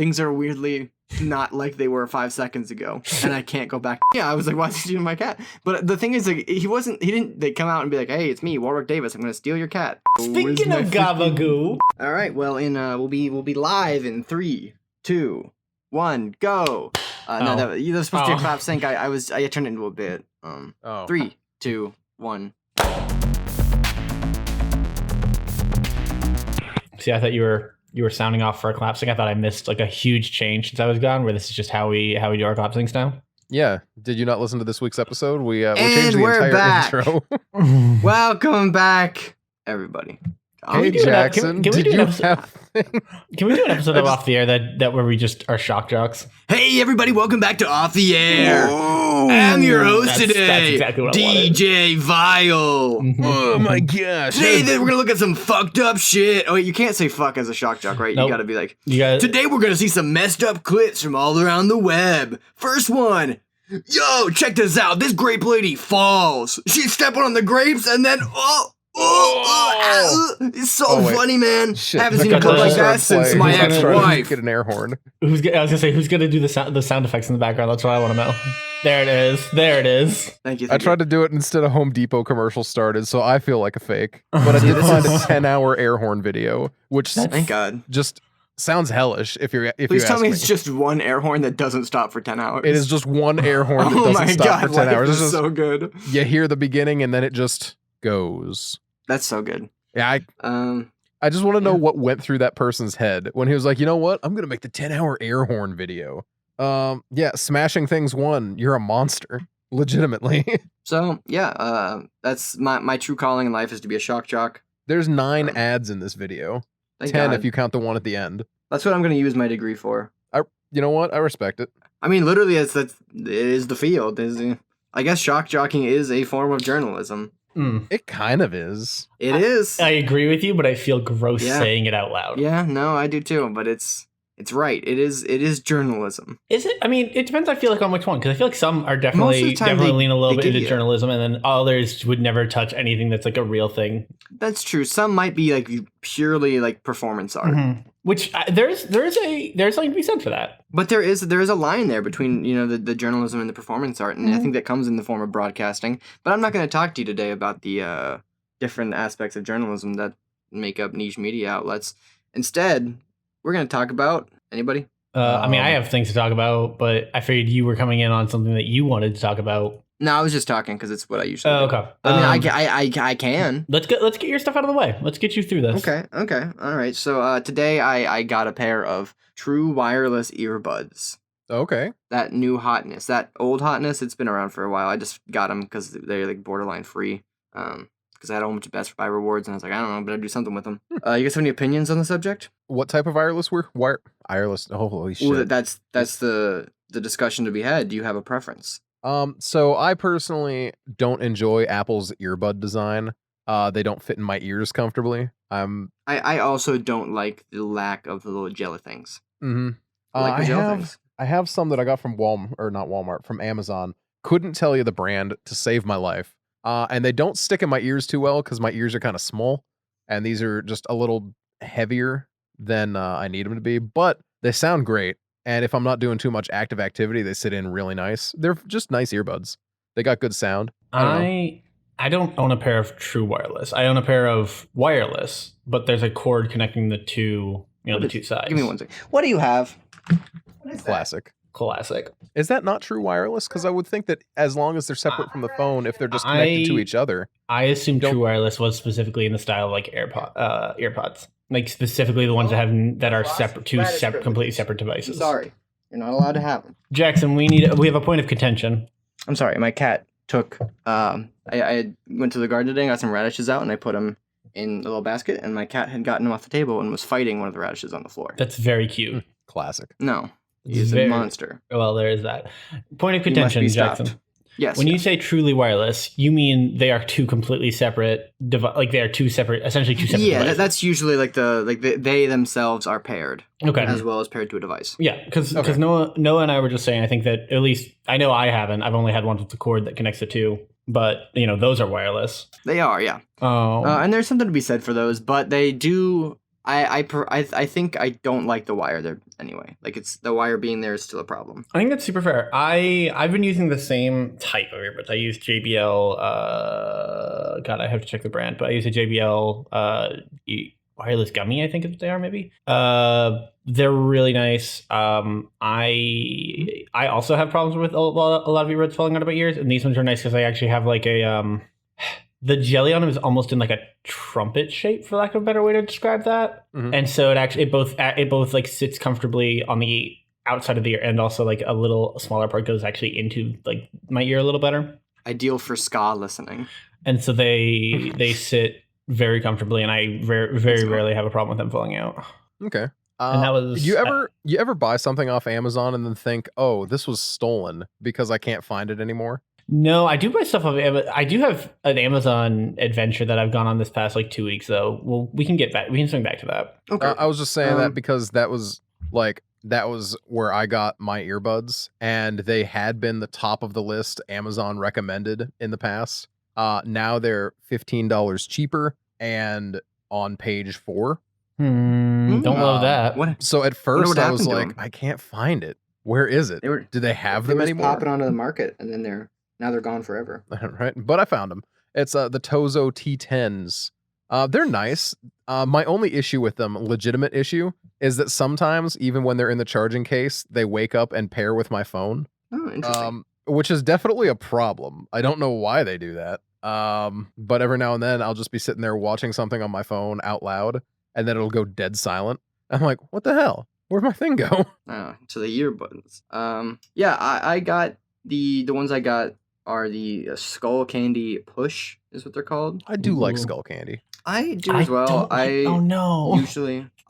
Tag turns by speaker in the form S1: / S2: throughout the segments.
S1: things are weirdly not like they were 5 seconds ago, and I can't go back. Yeah, I was like, why is he stealing my cat? But the thing is, like, he didn't they come out and be like, hey, it's me, Warwick Davis, I'm gonna steal your cat.
S2: Speaking of Gabagoo.
S1: All right, well, we'll be live in 3, 2, 1, go. No, that was supposed to be a clap sync. I turned it into a bit. 3, 2, 1.
S2: See, I thought you were sounding off for a clap sync. I thought I missed like a huge change since I was gone, where this is just how we do our clap syncs now.
S3: Yeah. Did you not listen to this week's episode? We changed the entire intro.
S1: Welcome back, everybody.
S3: Hey, Jackson.
S2: Can we do an episode of Off the Air that where we just are shock jocks?
S1: Hey, everybody, welcome back to Off the Air. I'm your host today,
S2: that's exactly what I wanted.
S1: DJ Vile.
S3: Oh my gosh.
S1: Today, we're going to look at some fucked up shit. Oh, wait, you can't say fuck as a shock jock, right?
S2: Nope.
S1: You got to be like, today we're going to see some messed up clips from all around the web. First one. Yo, check this out. This grape lady falls. She's stepping on the grapes and then, it's so funny, man.
S3: Shit.
S1: Haven't seen a clip like that since my ex-wife.
S3: Get an air horn.
S2: I was gonna say, who's gonna do the sound effects in the background? That's what I want to know. There it is.
S1: Thank you.
S3: I tried to do it instead of Home Depot commercial started, so I feel like a fake. But I did find a 10-hour air horn video, which
S1: thank God
S3: just sounds hellish.
S1: Please tell me it's just one air horn that doesn't stop for 10 hours.
S3: It is just one air horn that doesn't stop for 10 hours.
S1: It's just so good.
S3: You hear the beginning and then it just goes.
S1: That's so good.
S3: Yeah, I just want to know what went through that person's head when he was like, you know what? I'm gonna make the 10-hour air horn video. Yeah, smashing things one. You're a monster, legitimately.
S1: So yeah, that's my true calling in life is to be a shock jock.
S3: There's 9 ads in this video. 10
S1: God.
S3: if you count the one at the end.
S1: That's what I'm gonna use my degree for.
S3: You know what? I respect it.
S1: I mean, literally, it is the field. I guess shock jocking is a form of journalism.
S3: It kind of is.
S1: It is.
S2: I agree with you, but I feel gross saying it out loud.
S1: Yeah, no, I do too. But it's right. It is journalism.
S2: Is it? I mean, it depends. I feel like on which one, because I feel like some are definitely lean a little bit into journalism, and then others would never touch anything that's like a real thing.
S1: That's true. Some might be like purely like performance art.
S2: Mm-hmm. Which there's something to be said for that.
S1: But there is a line there between the journalism and the performance art, and I think that comes in the form of broadcasting. But I'm not going to talk to you today about the different aspects of journalism that make up niche media outlets. Instead, we're going to talk about anybody.
S2: I mean, I have things to talk about, but I figured you were coming in on something that you wanted to talk about.
S1: No, I was just talking because it's what I usually do.
S2: Okay.
S1: I mean, I can.
S2: Let's get your stuff out of the way. Let's get you through this.
S1: Okay. All right. So today I got a pair of true wireless earbuds.
S3: Okay.
S1: That new hotness, that old hotness, it's been around for a while. I just got them because they're like borderline free. Because I had a whole bunch of Best Buy rewards, and I was like, I don't know, but I'd do something with them. You guys have any opinions on the subject?
S3: What type of wireless wireless? Oh, holy shit.
S1: Well, that's the discussion to be had. Do you have a preference?
S3: So I personally don't enjoy Apple's earbud design. They don't fit in my ears comfortably.
S1: I also don't like the lack of the little jelly things.
S3: Mm-hmm.
S1: I like the jelly things.
S3: I have some that I got from from Amazon. Couldn't tell you the brand to save my life. And they don't stick in my ears too well because my ears are kind of small, and these are just a little heavier than I need them to be. But they sound great. And if I'm not doing too much active activity, they sit in really nice. They're just nice earbuds. They got good sound.
S2: I don't own a pair of true wireless. I own a pair of wireless, but there's a cord connecting the two, the two sides.
S1: Give me one second. What do you have? What is
S3: Classic.
S2: Classic.
S3: Is that not true wireless? Because I would think that as long as they're separate from the phone, if they're just connected to each other.
S2: I assume true wireless was specifically in the style of like AirPods. Like specifically the ones that are separate, completely separate devices.
S1: Sorry, you're not allowed to have them.
S2: Jackson, we have a point of contention.
S1: I'm sorry, my cat took. I went to the garden today, got some radishes out, and I put them in a little basket. And my cat had gotten them off the table and was fighting one of the radishes on the floor.
S2: That's very cute.
S3: Classic.
S1: No, he's a monster.
S2: Well, there is that point of contention, Jackson.
S1: Yes.
S2: When you say truly wireless, you mean they are two completely separate, they are essentially two separate.
S1: Yeah,
S2: devices.
S1: that's usually they themselves are paired.
S2: Okay.
S1: As well as paired to a device.
S2: Yeah, because Noah and I were just saying, I think that at least I know I haven't. I've only had one with the cord that connects the two, but those are wireless.
S1: They are, yeah.
S2: Oh.
S1: And there's something to be said for those, but they do. I think I don't like the wire there anyway. Like it's the wire being there is still a problem.
S2: I think that's super fair. I've been using the same type of earbuds. I use JBL. God, I have to check the brand, but I use a JBL wireless gummy. I think is what they are. Maybe. They're really nice. I also have problems with a lot of earbuds falling out of my ears, and these ones are nice because I actually have like a the jelly on them is almost in like a trumpet shape, for lack of a better way to describe that. And so it both like sits comfortably on the outside of the ear, and also like a little smaller part goes actually into like my ear a little better.
S1: Ideal for ska listening.
S2: And so they sit very comfortably, and I very rarely have a problem with them falling out.
S3: Okay.
S2: And that was
S3: you ever buy something off Amazon and then think, oh, this was stolen because I can't find it anymore?
S2: No, I do buy stuff off Amazon. I do have an Amazon adventure that I've gone on this past like 2 weeks though. Well, we can swing back to that.
S1: Okay.
S3: I was just saying that because that was where I got my earbuds, and they had been the top of the list Amazon recommended in the past. Now they're $15 cheaper and on page 4.
S2: Don't love that.
S1: What?
S3: So at first I was like,
S1: them?
S3: I can't find it. Where is it? Do they have them anymore?
S1: Popping onto the market, and then now they're gone forever.
S3: Right, but I found them. It's the Tozo T10s. They're nice. My only issue with them, legitimate issue, is that sometimes, even when they're in the charging case, they wake up and pair with my phone.
S1: Oh, interesting.
S3: Which is definitely a problem. I don't know why they do that. But every now and then, I'll just be sitting there watching something on my phone out loud, and then it'll go dead silent. I'm like, what the hell? Where'd my thing go?
S1: Oh, to the earbuds. Yeah, I got the ones I got are the Skull Candy Push is what they're called.
S3: I do like Skull Candy.
S1: I do as well.
S2: Oh no.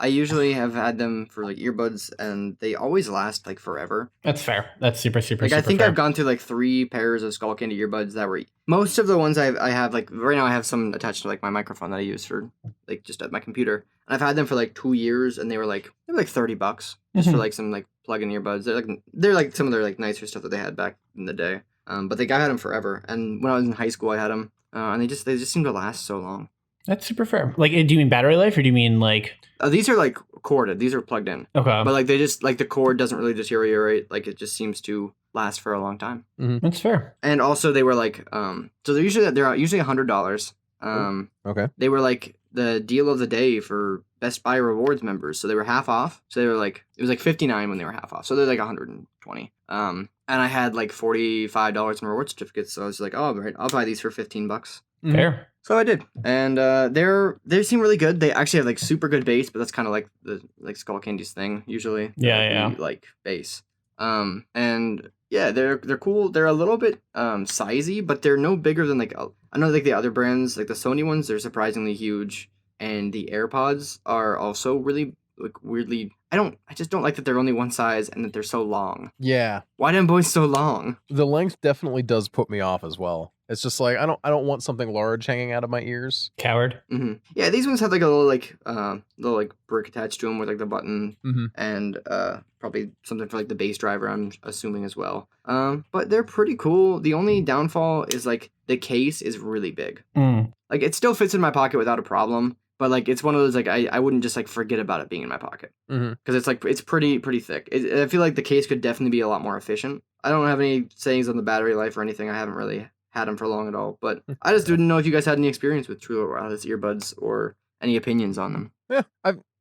S1: I usually have had them for like earbuds, and they always last like forever.
S2: That's fair. That's super
S1: Like I think
S2: fair.
S1: I've gone through like 3 pairs of Skull Candy earbuds that were most of the ones I have like right now I have some attached to like my microphone that I use for like just at my computer, and I've had them for like 2 years, and they were like $30 just for like some like plug-in earbuds. They're like some of their like nicer stuff that they had back in the day. But the guy had them forever, and when I was in high school, I had them, and they just seem to last so long.
S2: That's super fair. Like, do you mean battery life, or do you mean like?
S1: These are like corded. These are plugged in.
S2: Okay.
S1: But like they just like the cord doesn't really deteriorate. Like it just seems to last for a long time.
S2: That's fair.
S1: And also they were like so they're usually $100.
S3: Okay.
S1: They were like the deal of the day for Best Buy Rewards members. So they were half off. So they were like it was like $59 when they were half off. So they're like $120. And I had like $45 in reward certificates. So I was like, oh, right, I'll buy these for $15.
S2: Fair.
S1: So I did, and they seem really good. They actually have like super good bass, but that's kind of like the like Skull Candy's thing usually.
S2: Yeah.
S1: Like bass. And yeah, they're cool. They're a little bit sizey, but they're no bigger than like I know like the other brands, like the Sony ones. They're surprisingly huge, and the AirPods are also really like weirdly. I just don't like that they're only one size and that they're so long.
S3: Yeah.
S1: Why them boys so long?
S3: The length definitely does put me off as well. It's just like I don't want something large hanging out of my ears.
S2: Coward.
S1: Mm-hmm. Yeah, these ones have like a little brick attached to them with like the button and probably something for like the bass driver. I'm assuming as well. But they're pretty cool. The only downfall is like the case is really big. Like it still fits in my pocket without a problem. But like it's one of those like I wouldn't just like forget about it being in my pocket because it's like it's pretty thick. I feel like the case could definitely be a lot more efficient. I don't have any sayings on the battery life or anything. I haven't really had them for long at all. But I just didn't know if you guys had any experience with True Wireless earbuds or any opinions on them.
S3: Yeah,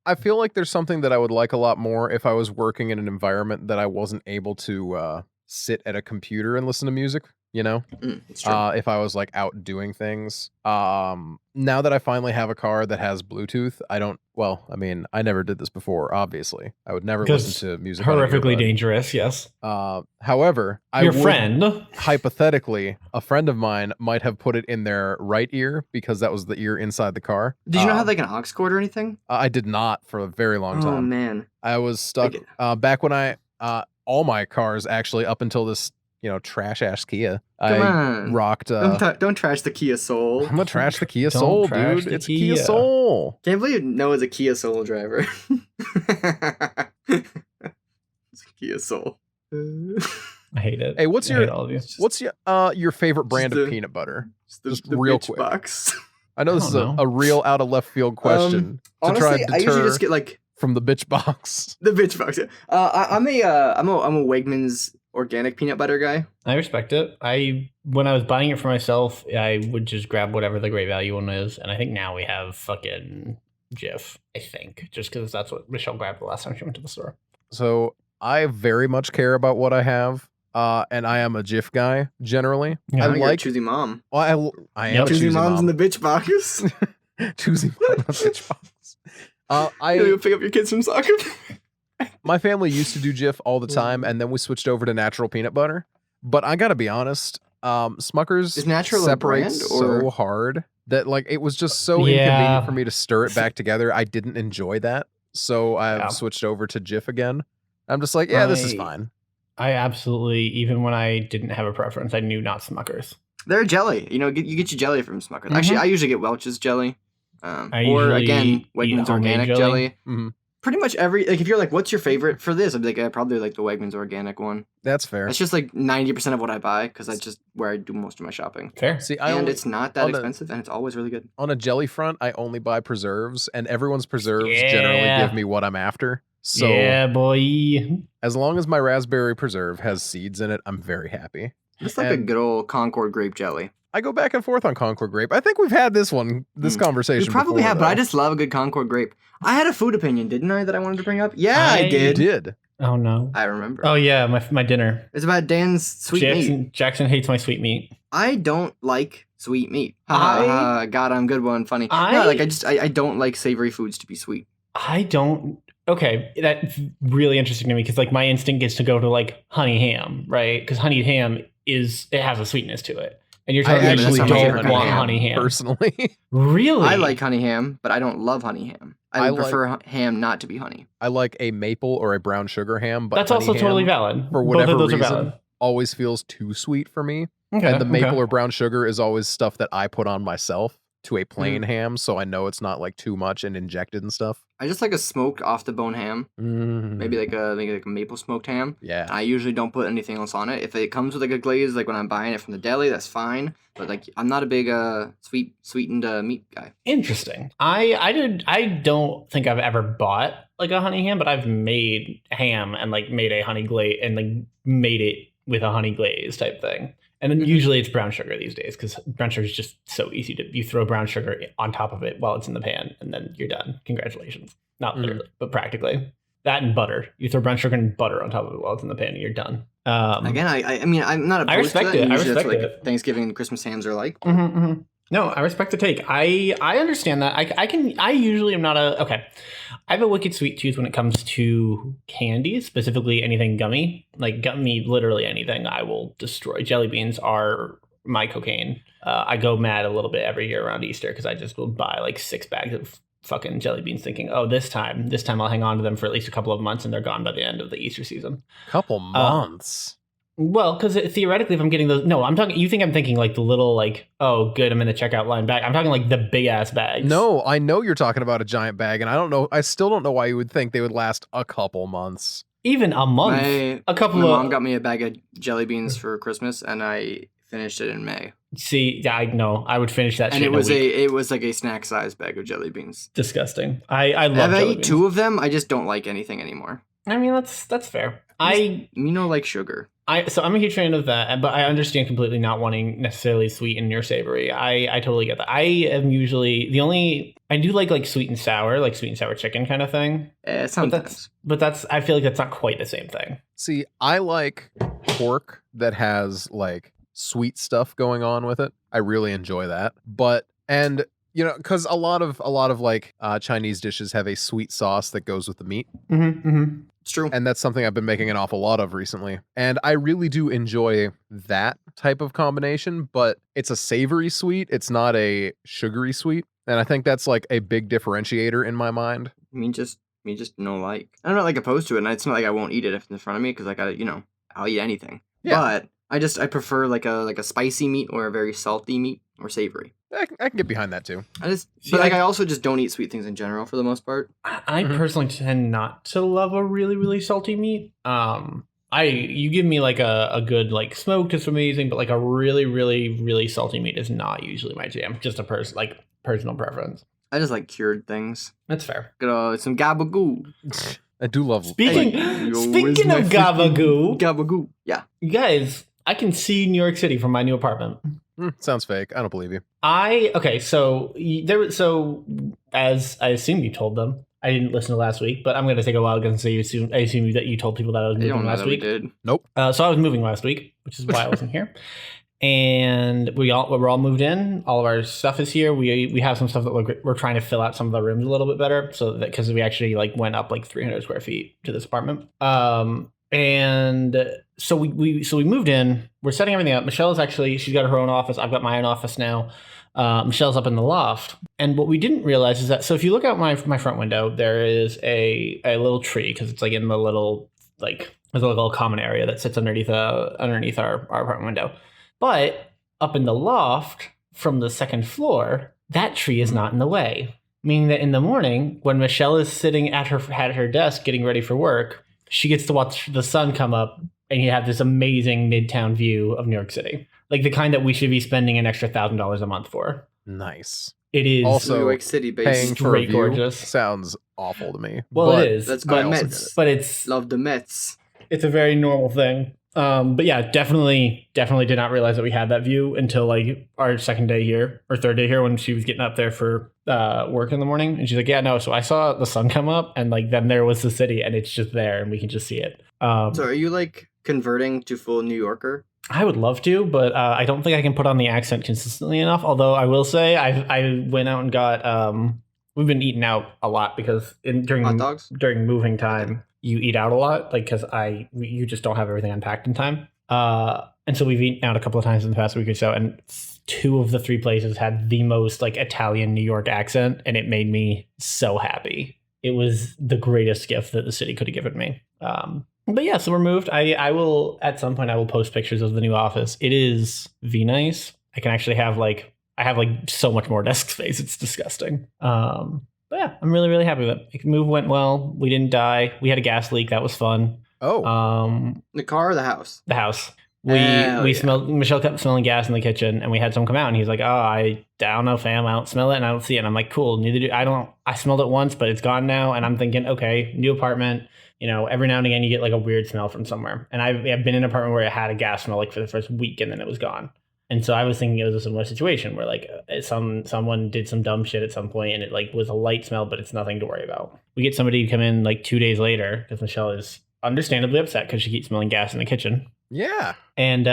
S3: I feel like there's something that I would like a lot more if I was working in an environment that I wasn't able to sit at a computer and listen to music. You know,
S1: It's true.
S3: If I was like out doing things. Now that I finally have a car that has Bluetooth, I never did this before, obviously. I would never listen to music.
S2: Horrifically dangerous, yes.
S3: However, hypothetically, a friend of mine might have put it in their right ear because that was the ear inside the car.
S1: Did you not have like an aux cord or anything?
S3: I did not for a very long time.
S1: Oh, man.
S3: I was stuck back when all my cars actually up until this trash ass Kia.
S1: Come on.
S3: Rocked.
S1: Don't trash the Kia Soul.
S3: I'm gonna trash the Kia Soul, dude. It's a Kia Soul.
S1: Can't believe Noah's a Kia Soul driver. It's a Kia Soul.
S2: I hate it.
S3: Hey, what's
S2: all of you.
S3: your favorite brand of peanut butter?
S1: Just
S3: real
S1: bitch
S3: quick.
S1: box.
S3: I know this is a real out of left field question to
S1: honestly,
S3: try and deter
S1: I usually just get like
S3: from the bitch box.
S1: the bitch box. Yeah. I'm a Wegmans organic peanut butter guy.
S2: I respect it. When I was buying it for myself, I would just grab whatever the great value one is, and I think now we have fucking Jif. I think just because that's what Michelle grabbed the last time she went to the store.
S3: So I very much care about what I have. And I am a Jif guy generally.
S2: Yeah.
S3: I
S1: You're a
S3: like
S1: choosy mom.
S3: Well, I am a
S1: Choosy
S3: choosy
S1: mom's
S3: mom.
S1: in the bitch box.
S3: Choosy mom in the bitch box.
S1: You pick up your kids from soccer.
S3: My family used to do Jif all the time, and then we switched over to natural peanut butter. But I gotta be honest, Smucker's
S1: Is natural
S3: separates
S1: a brand, or?
S3: so hard that like it was just so inconvenient for me to stir it back together. I didn't enjoy that, so I've switched over to Jif again. I'm just like, yeah, this is fine.
S2: I absolutely, even when I didn't have a preference, I knew not Smuckers.
S1: They're jelly. You know, you get your jelly from Smuckers. Mm-hmm. Actually, I usually get Welch's jelly. Or again, Wegmans organic jelly.
S3: Mm-hmm.
S1: Pretty much if you're like, what's your favorite for this? I'd be like, I probably like the Wegmans organic one.
S3: That's fair.
S1: It's just like 90% of what I buy because that's just where I do most of my shopping.
S2: Fair.
S3: See,
S1: it's not that expensive and it's always really good.
S3: On a jelly front, I only buy preserves, and everyone's preserves generally give me what I'm after. So
S2: yeah, boy.
S3: As long as my raspberry preserve has seeds in it, I'm very happy.
S1: It's like a good old Concord grape jelly.
S3: I go back and forth on Concord grape. I think we've had this conversation.
S1: We probably
S3: before,
S1: have, but I just love a good Concord grape. I had a food opinion, didn't I, that I wanted to bring up? Yeah, I did.
S3: You did.
S2: Oh, no.
S1: I remember.
S2: Oh, yeah, my dinner.
S1: It's about Dan's sweet meat.
S2: Jackson hates my sweet meat.
S1: I don't like sweet meat. God, I'm good one, funny. I don't like savory foods to be sweet.
S2: I don't. Okay, that's really interesting to me because like my instinct is to go to like honey ham, right? Because honey ham it has a sweetness to it. And you're telling me you don't want honey ham.
S3: Personally.
S2: Really?
S1: I like honey ham, but I don't love honey ham. I prefer ham not to be honey.
S3: I like a maple or a brown sugar ham, but
S2: that's also totally valid.
S3: For whatever reason, always feels too sweet for me. Okay, and the maple or brown sugar is always stuff that I put on myself to a plain ham, so I know it's not like too much and injected and stuff.
S1: I just like a smoked off the bone ham. Maybe like a maple smoked ham.
S3: Yeah.
S1: I usually don't put anything else on it. If it comes with like a glaze, like when I'm buying it from the deli, that's fine. But like I'm not a big sweetened meat guy.
S2: Interesting. I don't think I've ever bought like a honey ham, but I've made ham and like made a honey glaze and like made it with a honey glaze type thing. And then usually it's brown sugar these days because brown sugar is just so easy you throw brown sugar on top of it while it's in the pan and then you're done. Congratulations. Not literally, but practically. That and butter. You throw brown sugar and butter on top of it while it's in the pan and you're done.
S1: Again, I mean, I'm not opposed to that.
S2: I respect it.
S1: Thanksgiving and Christmas hams are like.
S2: No, I respect the take. I understand that. I usually am not okay. I have a wicked sweet tooth when it comes to candies, specifically anything gummy. Like gummy, literally anything I will destroy. Jelly beans are my cocaine. I go mad a little bit every year around Easter because I just will buy like 6 bags of fucking jelly beans thinking, oh, this time I'll hang on to them for at least a couple of months and they're gone by the end of the Easter season.
S3: Couple months?
S2: Well, because theoretically, if I'm getting those, no, I'm talking. You think I'm thinking like the little like, oh, good, I'm in the checkout line bag. I'm talking like the big ass bags.
S3: No, I know you're talking about a giant bag, and I still don't know why you would think they would last a couple months.
S2: Even a month.
S1: My mom got me a bag of jelly beans for Christmas, and I finished it in May.
S2: See, I know I would finish that.
S1: And it was like a snack size bag of jelly beans.
S2: Disgusting. I love.
S1: If I eat 2 of them, I just don't like anything anymore.
S2: I mean, that's fair.
S1: Like sugar.
S2: So I'm a huge fan of that, but I understand completely not wanting necessarily sweet and or savory. I totally get that. I am usually I do like sweet and sour chicken kind of thing.
S1: Sometimes.
S2: But I feel like that's not quite the same thing.
S3: See, I like pork that has like sweet stuff going on with it. I really enjoy that. And you know, because a lot of like Chinese dishes have a sweet sauce that goes with the meat.
S1: It's true.
S3: And that's something I've been making an awful lot of recently. And I really do enjoy that type of combination, but it's a savory sweet. It's not a sugary sweet. And I think that's like a big differentiator in my mind.
S1: Me just no like. I'm not like opposed to it, and it's not like I won't eat it if it's in front of me because like I'll eat anything. Yeah. But I prefer like a spicy meat or a very salty meat or savory.
S3: I can get behind that too.
S1: I also just don't eat sweet things in general for the most part.
S2: I personally tend not to love a really, really salty meat. You give me like a good like smoked is amazing, but like a really, really, really salty meat is not usually my jam. Just a person like personal preference.
S1: I just like cured things.
S2: That's fair.
S1: Got some gabagoo.
S3: I do love.
S2: Speaking
S1: Yo,
S2: of gabagoo,
S1: Gabagoo. Yeah.
S2: you guys, I can see New York City from my new apartment.
S3: Sounds fake. I don't believe you.
S2: So as I assume you told them, I didn't listen to last week, but I'm going to take a while and say I assume that you told people that I was
S1: They don't
S2: moving
S1: know
S2: last
S1: that we
S2: week.
S1: did.
S3: Nope.
S2: So I was moving last week, which is why I wasn't here. And we're all moved in. All of our stuff is here. We have some stuff that we're trying to fill out some of the rooms a little bit better, so that because we actually went up 300 square feet to this apartment. And so we moved in. We're setting everything up. She's got her own office. I've got my own office now. Michelle's up in the loft. And what we didn't realize is that, so if you look out my front window, there is a little tree, because it's in the little there's a little common area that sits underneath our apartment window. But up in the loft from the second floor, that tree is not in the way. Meaning that in the morning, when Michelle is sitting at her desk getting ready for work, she gets to watch the sun come up, and you have this amazing midtown view of New York City. Like the kind that we should be spending an extra $1,000 a month for.
S3: Nice.
S2: It is
S3: Also,
S1: New York City based.
S3: Paying for a
S2: straight
S3: view
S2: gorgeous.
S3: sounds awful to me.
S2: Well,
S3: but
S2: it is.
S1: Let's
S3: I
S1: go
S3: also
S1: Mets.
S2: But it's
S1: Love the Mets.
S2: it's a very normal thing. But yeah, definitely did not realize that we had that view until our second day here or third day here, when she was getting up there for work in the morning, and she's like, yeah, no, so I saw the sun come up, and then there was the city, and it's just there, and we can just see it.
S1: So are you converting to full New Yorker?
S2: I would love to, but I don't think I can put on the accent consistently enough. Although I will say I went out and got we've been eating out a lot because
S1: Hot dogs?
S2: during moving time you eat out a lot, because you just don't have everything unpacked in time. And so we've eaten out a couple of times in the past week or so, and 2 of the 3 places had the most Italian New York accent, and it made me so happy. It was the greatest gift that the city could have given me. But yeah, so we're moved. I will, at some point, I will post pictures of the new office. It is nice. I can actually have I have so much more desk space. It's disgusting. But yeah, I'm really, really happy with it. The move went well. We didn't die. We had a gas leak. That was fun.
S3: Oh.
S1: The car or the house?
S2: The house. We smelled. Michelle kept smelling gas in the kitchen, and we had someone come out, and he's like, "Oh, I don't know, fam. I don't smell it, and I don't see it." And I'm like, "Cool, neither do I. Don't. I smelled it once, but it's gone now." And I'm thinking, okay, new apartment. Every now and again you get a weird smell from somewhere. And I've been in an apartment where it had a gas smell for the first week, and then it was gone. And so I was thinking it was a similar situation where someone did some dumb shit at some point, and it was a light smell, but it's nothing to worry about. We get somebody to come in 2 days later, because Michelle is understandably upset because she keeps smelling gas in the kitchen.
S3: Yeah.
S2: And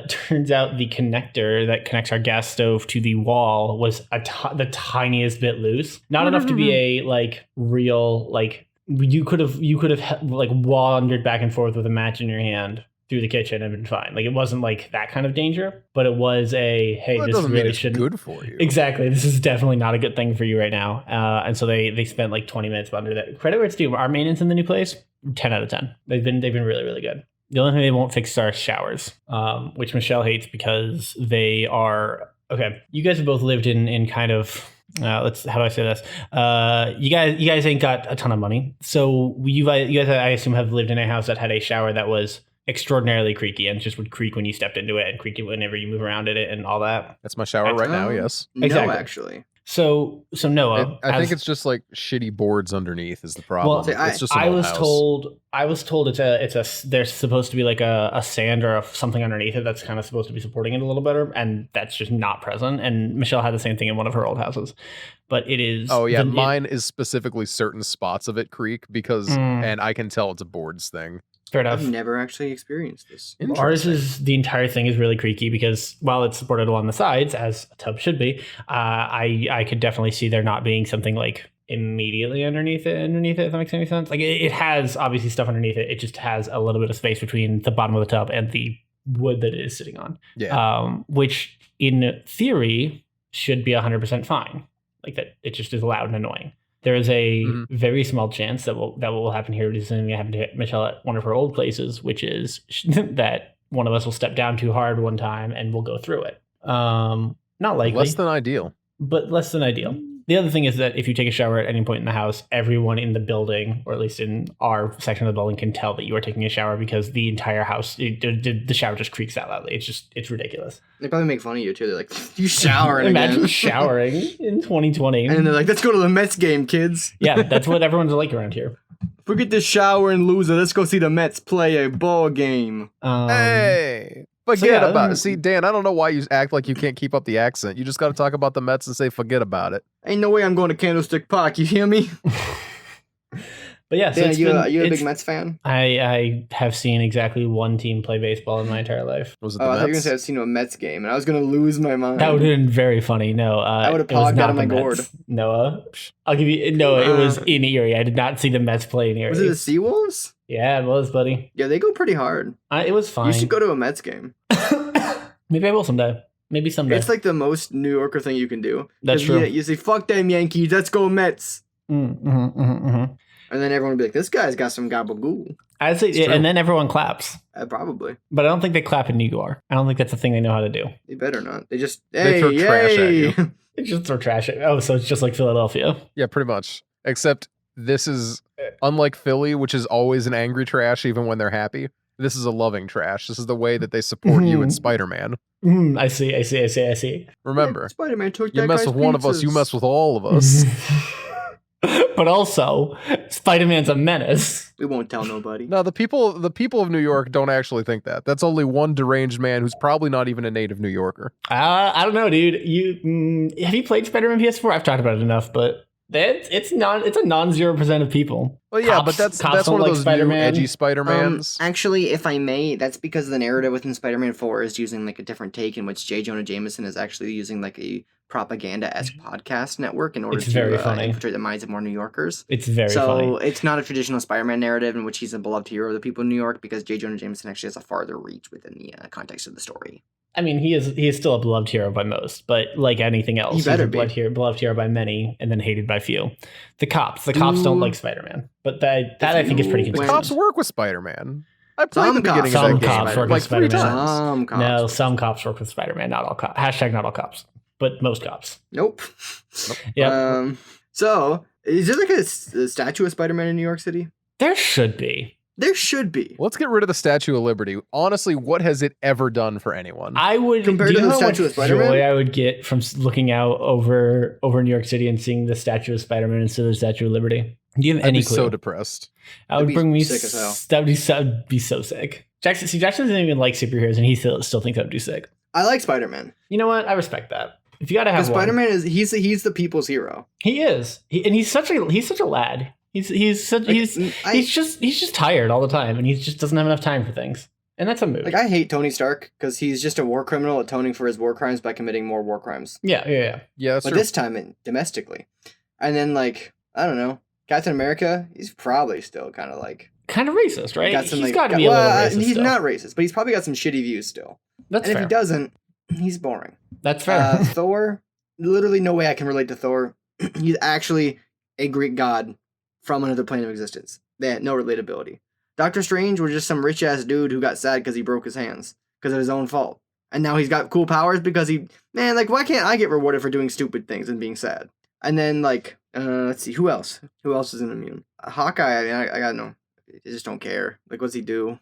S2: turns out the connector that connects our gas stove to the wall was the tiniest bit loose. Not enough to be a real you could have wandered back and forth with a match in your hand through the kitchen and been fine. It wasn't that kind of danger, but it was a hey,
S3: Well,
S2: this
S3: doesn't
S2: really
S3: mean it's
S2: shouldn't.
S3: good for you.
S2: Exactly, this is definitely not a good thing for you right now. And so they spent 20 minutes under that. Credit where it's due. Our maintenance in the new place, 10 out of 10. They've been really, really good. The only thing they won't fix are showers, which Michelle hates because they are okay. You guys have both lived in kind of. How do I say this? You guys ain't got a ton of money, so you guys I assume have lived in a house that had a shower that was extraordinarily creaky and just would creak when you stepped into it and creak whenever you move around in it and all that.
S3: That's my shower right now. Yes.
S2: Exactly.
S1: No, actually.
S2: So Noah,
S3: I think it's just shitty boards underneath is the problem.
S2: Well,
S3: it's just an old house.
S2: I was told there's supposed to be a sand or something underneath it that's kind of supposed to be supporting it a little better, and that's just not present. And Michelle had the same thing in one of her old houses, but it is.
S3: Oh yeah, mine is specifically certain spots of it creak because, and I can tell it's a boards thing.
S2: Fair enough.
S1: I've never actually experienced this.
S2: Ours is the entire thing is really creaky because while it's supported along the sides, as a tub should be, I could definitely see there not being something immediately underneath it, if that makes any sense. It has obviously stuff underneath it. It just has a little bit of space between the bottom of the tub and the wood that it is sitting on.
S3: Yeah.
S2: Which in theory should be 100% fine. That it just is loud and annoying. There is a very small chance that will happen here. It's something that happened to Michelle at one of her old places, which is that one of us will step down too hard one time and we'll go through it. Not likely.
S3: Less than ideal.
S2: But less than ideal. The other thing is that if you take a shower at any point in the house, everyone in the building, or at least in our section of the building, can tell that you are taking a shower because the entire house, the shower just creaks out loudly. It's ridiculous.
S1: They probably make fun of you too. They're like, you showering
S2: Imagine
S1: again.
S2: showering in 2020.
S1: And then they're like, let's go to the Mets game, kids.
S2: Yeah, that's what everyone's like around here.
S1: Forget the shower and loser. Let's go see the Mets play a ball game.
S3: Hey. Forget about it. See, Dan, I don't know why you act like you can't keep up the accent. You just got to talk about the Mets and say forget about it.
S1: Ain't no way I'm going to Candlestick Park. You hear me?
S2: But yeah, so
S1: Dan, you a big Mets fan?
S2: I have seen exactly one team play baseball in my entire life.
S3: Was it the
S1: I thought you were going to
S3: Mets?
S1: say I've seen a Mets game, and I was going to lose my mind.
S2: That would have been very funny. No,
S1: I would have
S2: it was
S1: pogged
S2: not
S1: out of my
S2: the
S1: gourd.
S2: Mets. Noah, I'll give you. No, it was in Erie. I did not see the Mets play in Erie.
S1: Was it the Seawolves?
S2: Yeah, it was, buddy.
S1: Yeah, they go pretty hard.
S2: It was fine.
S1: You should go to a Mets game.
S2: Maybe I will someday. Maybe someday.
S1: It's like the most New Yorker thing you can do.
S2: That's true.
S1: You say, fuck them Yankees, let's go Mets. And then everyone will be like, this guy's got some gabagool.
S2: I'd say, yeah, and then everyone claps.
S1: Probably.
S2: But I don't think they clap in New York. I don't think that's a thing they know how to do.
S1: They better not. They just,
S3: They throw trash at you.
S2: They just throw trash at. Oh, so it's just like Philadelphia.
S3: Yeah, pretty much. Except this is, unlike Philly, which is always an angry trash even when they're happy, this is a loving trash. This is the way that they support you in Spider-Man.
S2: I see.
S3: Remember,
S1: Spider-Man took
S3: you
S1: that
S3: mess
S1: guy's
S3: with one of us, you
S1: pizzas.
S3: mess with all of us.
S2: But also, Spider-Man's a menace.
S1: We won't tell nobody.
S3: No, the people of New York don't actually think that. That's only one deranged man who's probably not even a native New Yorker.
S2: I don't know, dude. Have you played Spider-Man PS4? I've talked about it enough, but it's a non-0% of people.
S3: Well, yeah,
S2: Cops-
S3: but that's
S2: cops
S3: one
S2: don't
S3: of
S2: like
S3: those
S2: Spider-Man.
S3: new edgy Spider-Mans.
S1: Actually, if I may, that's because the narrative within Spider-Man 4 is using like a different take in which J. Jonah Jameson is actually using like a propaganda-esque podcast network in order
S2: It's very funny.
S1: infiltrate the minds of more New Yorkers.
S2: It's very
S1: So
S2: funny.
S1: it's not a traditional Spider-Man narrative in which he's a beloved hero of the people in New York because J. Jonah Jameson actually has a farther reach within the context of the story.
S2: I mean, he is still a beloved hero by most, but like anything else,
S1: He
S2: he's
S1: better
S2: a
S1: be.
S2: beloved hero by many, and then hated by few. The cops don't like Spider-Man, but that I think is pretty
S1: you
S3: The
S1: went-
S2: consistent.
S3: cops work with Spider-Man. I played
S1: Some
S3: the beginning
S1: cops-
S3: of
S2: some
S3: that
S2: cops
S3: game
S2: work
S3: like
S2: with
S3: 3
S2: Spider-Man.
S3: times.
S1: Some cops.
S2: No, some cops work with Spider-Man, not all cops. Hashtag not all cops, but most cops.
S1: Nope.
S2: Yep.
S1: So, is there like a statue of Spider-Man in New York City?
S2: There should be.
S1: There should be.
S3: Let's get rid of the Statue of Liberty. Honestly, what has it ever done for anyone?
S2: I would
S1: Compared
S2: do
S1: to
S2: you
S1: the
S2: know how
S1: statue
S2: much
S1: of Spider-Man?
S2: joy I would get from looking out over New York City and seeing the statue of Spider-Man instead of the Statue of Liberty. Do you have
S3: I'd
S2: any
S3: be
S2: clue?
S3: so depressed.
S2: That would
S1: That'd be
S2: bring me
S1: sick as hell.
S2: That'd be so sick. Jackson doesn't even like superheroes, and he still thinks that would be sick.
S1: I like Spider-Man.
S2: You know what? I respect that. If you gotta have
S1: Because
S2: one,
S1: Spider-Man he's the people's hero.
S2: he is, and he's such a lad. He's just tired all the time, and he just doesn't have enough time for things, and that's a mood.
S1: Like I hate Tony Stark because he's just a war criminal atoning for his war crimes by committing more war crimes.
S2: Yeah.
S3: Yeah, that's
S1: But
S3: true.
S1: this time domestically, and then like I don't know, Captain America. He's probably still kind of like
S2: Kind of racist, right?
S1: got some,
S2: He's
S1: like,
S2: got to be a little racist.
S1: He's
S2: still.
S1: not racist, but he's probably got some shitty views still.
S2: That's
S1: And
S2: fair.
S1: if he doesn't, he's boring.
S2: That's fair.
S1: Thor, literally no way I can relate to Thor. He's actually a Greek god from another plane of existence. They had no relatability. Doctor Strange was just some rich ass dude who got sad because he broke his hands because of his own fault. And now he's got cool powers because why can't I get rewarded for doing stupid things and being sad? And then like, let's see, who else? Who else isn't immune? Hawkeye, I mean, I got no, I just don't care. Like, what's he do?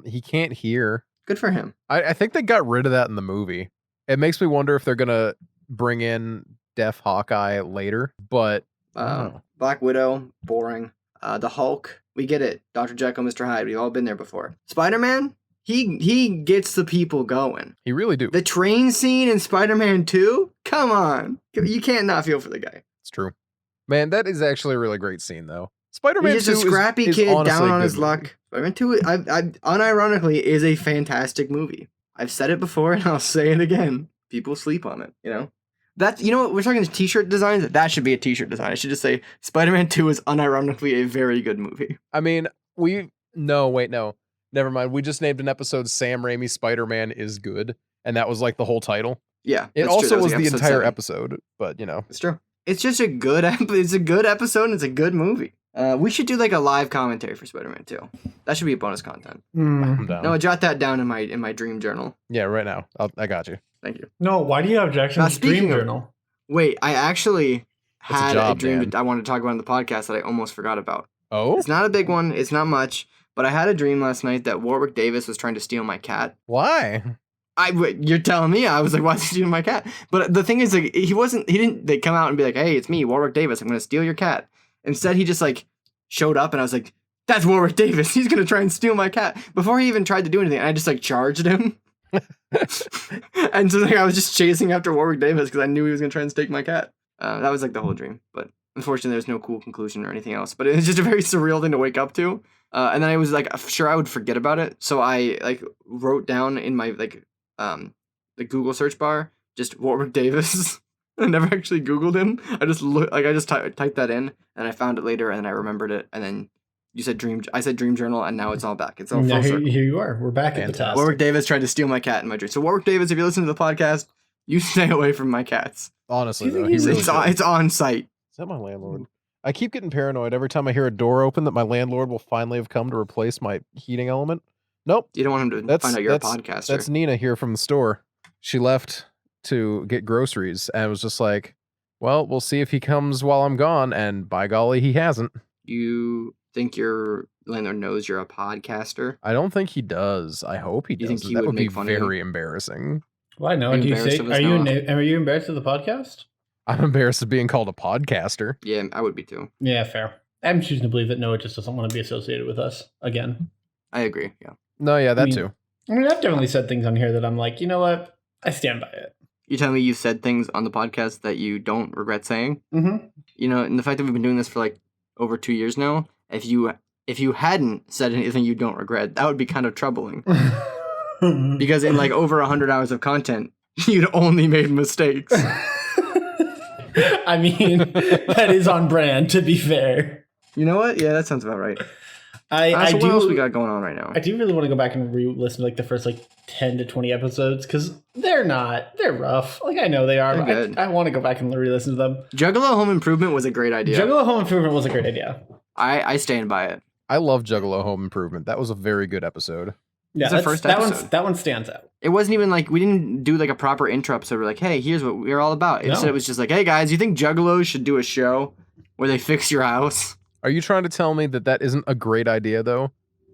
S3: He can't hear.
S1: Good for him.
S3: I think they got rid of that in the movie. It makes me wonder if they're gonna bring in Deaf Hawkeye later, but I don't know.
S1: Black Widow, boring. The Hulk, we get it. Dr. Jekyll, Mr. Hyde, we've all been there before. Spider-Man, he gets the people going.
S3: He really do.
S1: The train scene in Spider-Man 2? Come on. You can't not feel for the guy.
S3: It's true. Man, that is actually a really great scene though. Spider-Man
S1: He's
S3: 2
S1: just a scrappy
S3: is
S1: kid
S3: honestly
S1: down
S3: a
S1: on
S3: good
S1: his
S3: movie.
S1: luck. Spider-Man 2, unironically, is a fantastic movie. I've said it before and I'll say it again. People sleep on it, you know? You know what, we're talking t-shirt designs? That should be a t-shirt design. I should just say Spider-Man 2 is unironically a very good movie.
S3: I mean, no. Never mind. We just named an episode Sam Raimi's Spider-Man is Good, and that was like the whole title.
S1: Yeah.
S3: It
S1: that's true.
S3: also
S1: That
S3: was
S1: like
S3: the
S1: episode
S3: entire
S1: 7.
S3: episode, but you know.
S1: It's true. It's just a good it's a good episode and it's a good movie. We should do like a live commentary for Spider-Man 2. That should be a bonus content.
S3: I'm down.
S1: No, jot that down in my dream journal.
S3: Yeah, right now. I got you.
S1: Thank you.
S2: No, why do you have Jackson's
S1: Now, speaking
S2: dream
S1: of-
S2: journal?
S1: Wait, I actually had
S3: job,
S1: a dream
S3: Dan.
S1: that I wanted to talk about on the podcast that I almost forgot about.
S3: Oh?
S1: It's not a big one. It's not much. But I had a dream last night that Warwick Davis was trying to steal my cat.
S3: Why?
S1: You're telling me? I was like, why is he stealing my cat? But the thing is, like, he didn't like, come out and be like, hey, it's me, Warwick Davis. I'm going to steal your cat. Instead, he just like showed up and I was like, that's Warwick Davis. He's going to try and steal my cat. Before he even tried to do anything, I just like charged him. And so like, I was just chasing after Warwick Davis because I knew he was going to try and stake my cat. That was like the whole dream. But unfortunately, there's no cool conclusion or anything else. But it was just a very surreal thing to wake up to. And then I was like, sure, I would forget about it. So I like wrote down in my like the Google search bar just Warwick Davis. I never actually Googled him. I just typed that in and I found it later and then I remembered it. And then you said I said dream journal and now it's all back. It's all full circle.
S2: Here you are. We're back at the top.
S1: Warwick Davis tried to steal my cat in my dream. So Warwick Davis, if you listen to the podcast, you stay away from my cats.
S3: Honestly, though,
S1: it's on site.
S3: Is that my landlord? I keep getting paranoid every time I hear a door open that my landlord will finally have come to replace my heating element. Nope.
S1: You don't want him to find out you're a podcaster.
S3: That's Nina here from the store. She left to get groceries and was just like, well, we'll see if he comes while I'm gone. And by golly, he hasn't.
S1: You think your landlord knows you're a podcaster?
S3: I don't think he does. I hope he does.
S1: Think he
S3: that
S1: would
S3: would be
S1: make fun of you?
S3: very embarrassing.
S2: Well, I know. Do you say? Are you embarrassed of the podcast?
S3: I'm embarrassed of being called a podcaster.
S1: Yeah, I would be too.
S2: Yeah, fair. I'm choosing to believe that Noah just doesn't want to be associated with us again.
S1: I agree. Yeah.
S3: No, yeah, that too.
S2: I mean, I've definitely said things on here that I'm like, you know what? I stand by it.
S1: You tell me you've said things on the podcast that you don't regret saying.
S2: Mm-hmm.
S1: You know, and the fact that we've been doing this for like over 2 years now, if you hadn't said anything you don't regret, that would be kind of troubling. Because in like over 100 hours of content, you'd only made mistakes.
S2: I mean, that is on brand, to be fair.
S1: You know what? Yeah, that sounds about right.
S2: What
S1: else we got going on right now?
S2: I do really want to go back and re-listen to like the first like 10 to 20 episodes because they're rough. Like I know they are, but I want to go back and re-listen to them.
S1: Juggalo Home Improvement was a great idea.
S2: Juggalo Home Improvement was a great idea.
S1: I stand by it.
S3: I love Juggalo Home Improvement. That was a very good episode.
S2: Yeah,
S1: the first episode.
S2: That one stands out.
S1: It wasn't even like we didn't do like a proper intro episode. We're like, hey, here's what we're all about. Instead, it was just like, hey guys, you think Juggalos should do a show where they fix your house?
S3: Are you trying to tell me that isn't a great idea though?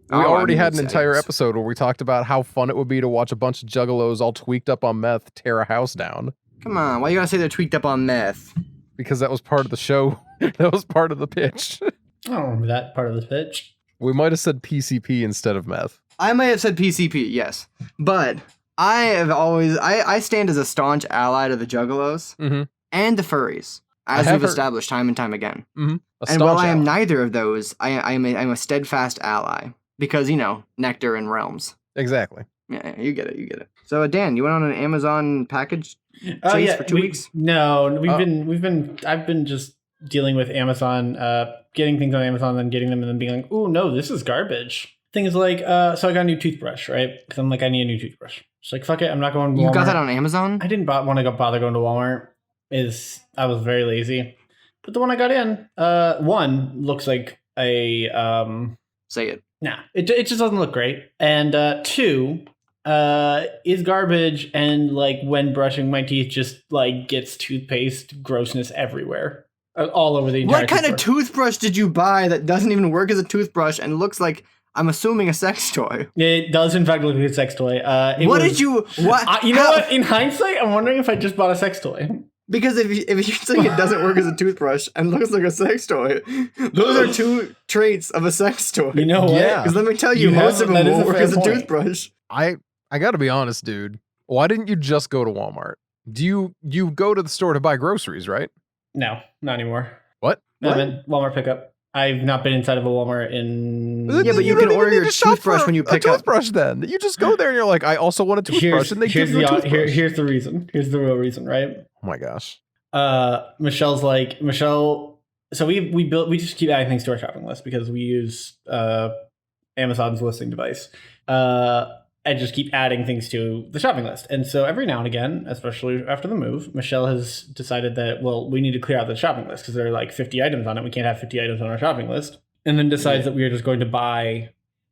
S3: We
S1: Oh,
S3: already
S1: I mean,
S3: had an
S1: it's-
S3: entire
S1: it's-
S3: episode where we talked about how fun it would be to watch a bunch of juggalos all tweaked up on meth tear a house down.
S1: Come on, why you gotta say they're tweaked up on meth?
S3: Because that was part of the show. That was part of the pitch.
S2: I don't remember that part of the pitch.
S3: We might have said PCP instead of meth.
S1: I may have said PCP, yes, but I have always I stand as a staunch ally to the Juggalos
S3: Mm-hmm.
S1: and the furries, as we've established time and time again.
S3: Mm-hmm.
S1: And while I am neither of those, I'm a steadfast ally because nectar and realms.
S3: Exactly.
S1: Yeah, you get it. So Dan, you went on an Amazon package chase for 2 weeks?
S2: No, I've been just dealing with Amazon, getting things on Amazon, then getting them, and then being like, "Oh no, this is garbage." Things like, so I got a new toothbrush, right? Because I'm like, I need a new toothbrush. It's like, fuck it, I'm not going to Walmart.
S1: You got that on Amazon?
S2: I didn't want to bother going to Walmart. I was very lazy. But the one I got in, one looks like a
S1: Say it.
S2: Nah, it just doesn't look great. And two, is garbage, and like when brushing my teeth, just like gets toothpaste grossness everywhere, all over the entire.
S1: What kind of toothbrush did you buy that doesn't even work as a toothbrush and looks like, I'm assuming, a sex toy?
S2: It does in fact look like a sex toy.
S1: What? You know
S2: what? In hindsight, I'm wondering if I just bought a sex toy.
S1: Because if you're saying it doesn't work as a toothbrush and looks like a sex toy, those are two traits of a sex toy.
S2: You know what?
S3: Yeah.
S1: Because let me tell you, most of them won't work as a toothbrush.
S3: I gotta be honest, dude. Why didn't you just go to Walmart? Do you go to the store to buy groceries, right?
S2: No, not anymore.
S3: What?
S2: No, I meant Walmart pickup. I've not been inside of a Walmart in...
S1: Yeah, but you can order your toothbrush when you pick up.
S3: Toothbrush then. You just go there and you're like, I also want a toothbrush, and they give you a toothbrush.
S2: Here's the reason. Here's the real reason, right?
S3: Oh my gosh.
S2: Michelle's like, Michelle... So we just keep adding things to our shopping list because we use Amazon's listing device. And just keep adding things to the shopping list. And so every now and again, especially after the move, Michelle has decided that, well, we need to clear out the shopping list because there are like 50 items on it. We can't have 50 items on our shopping list. And then decides that we are just going to buy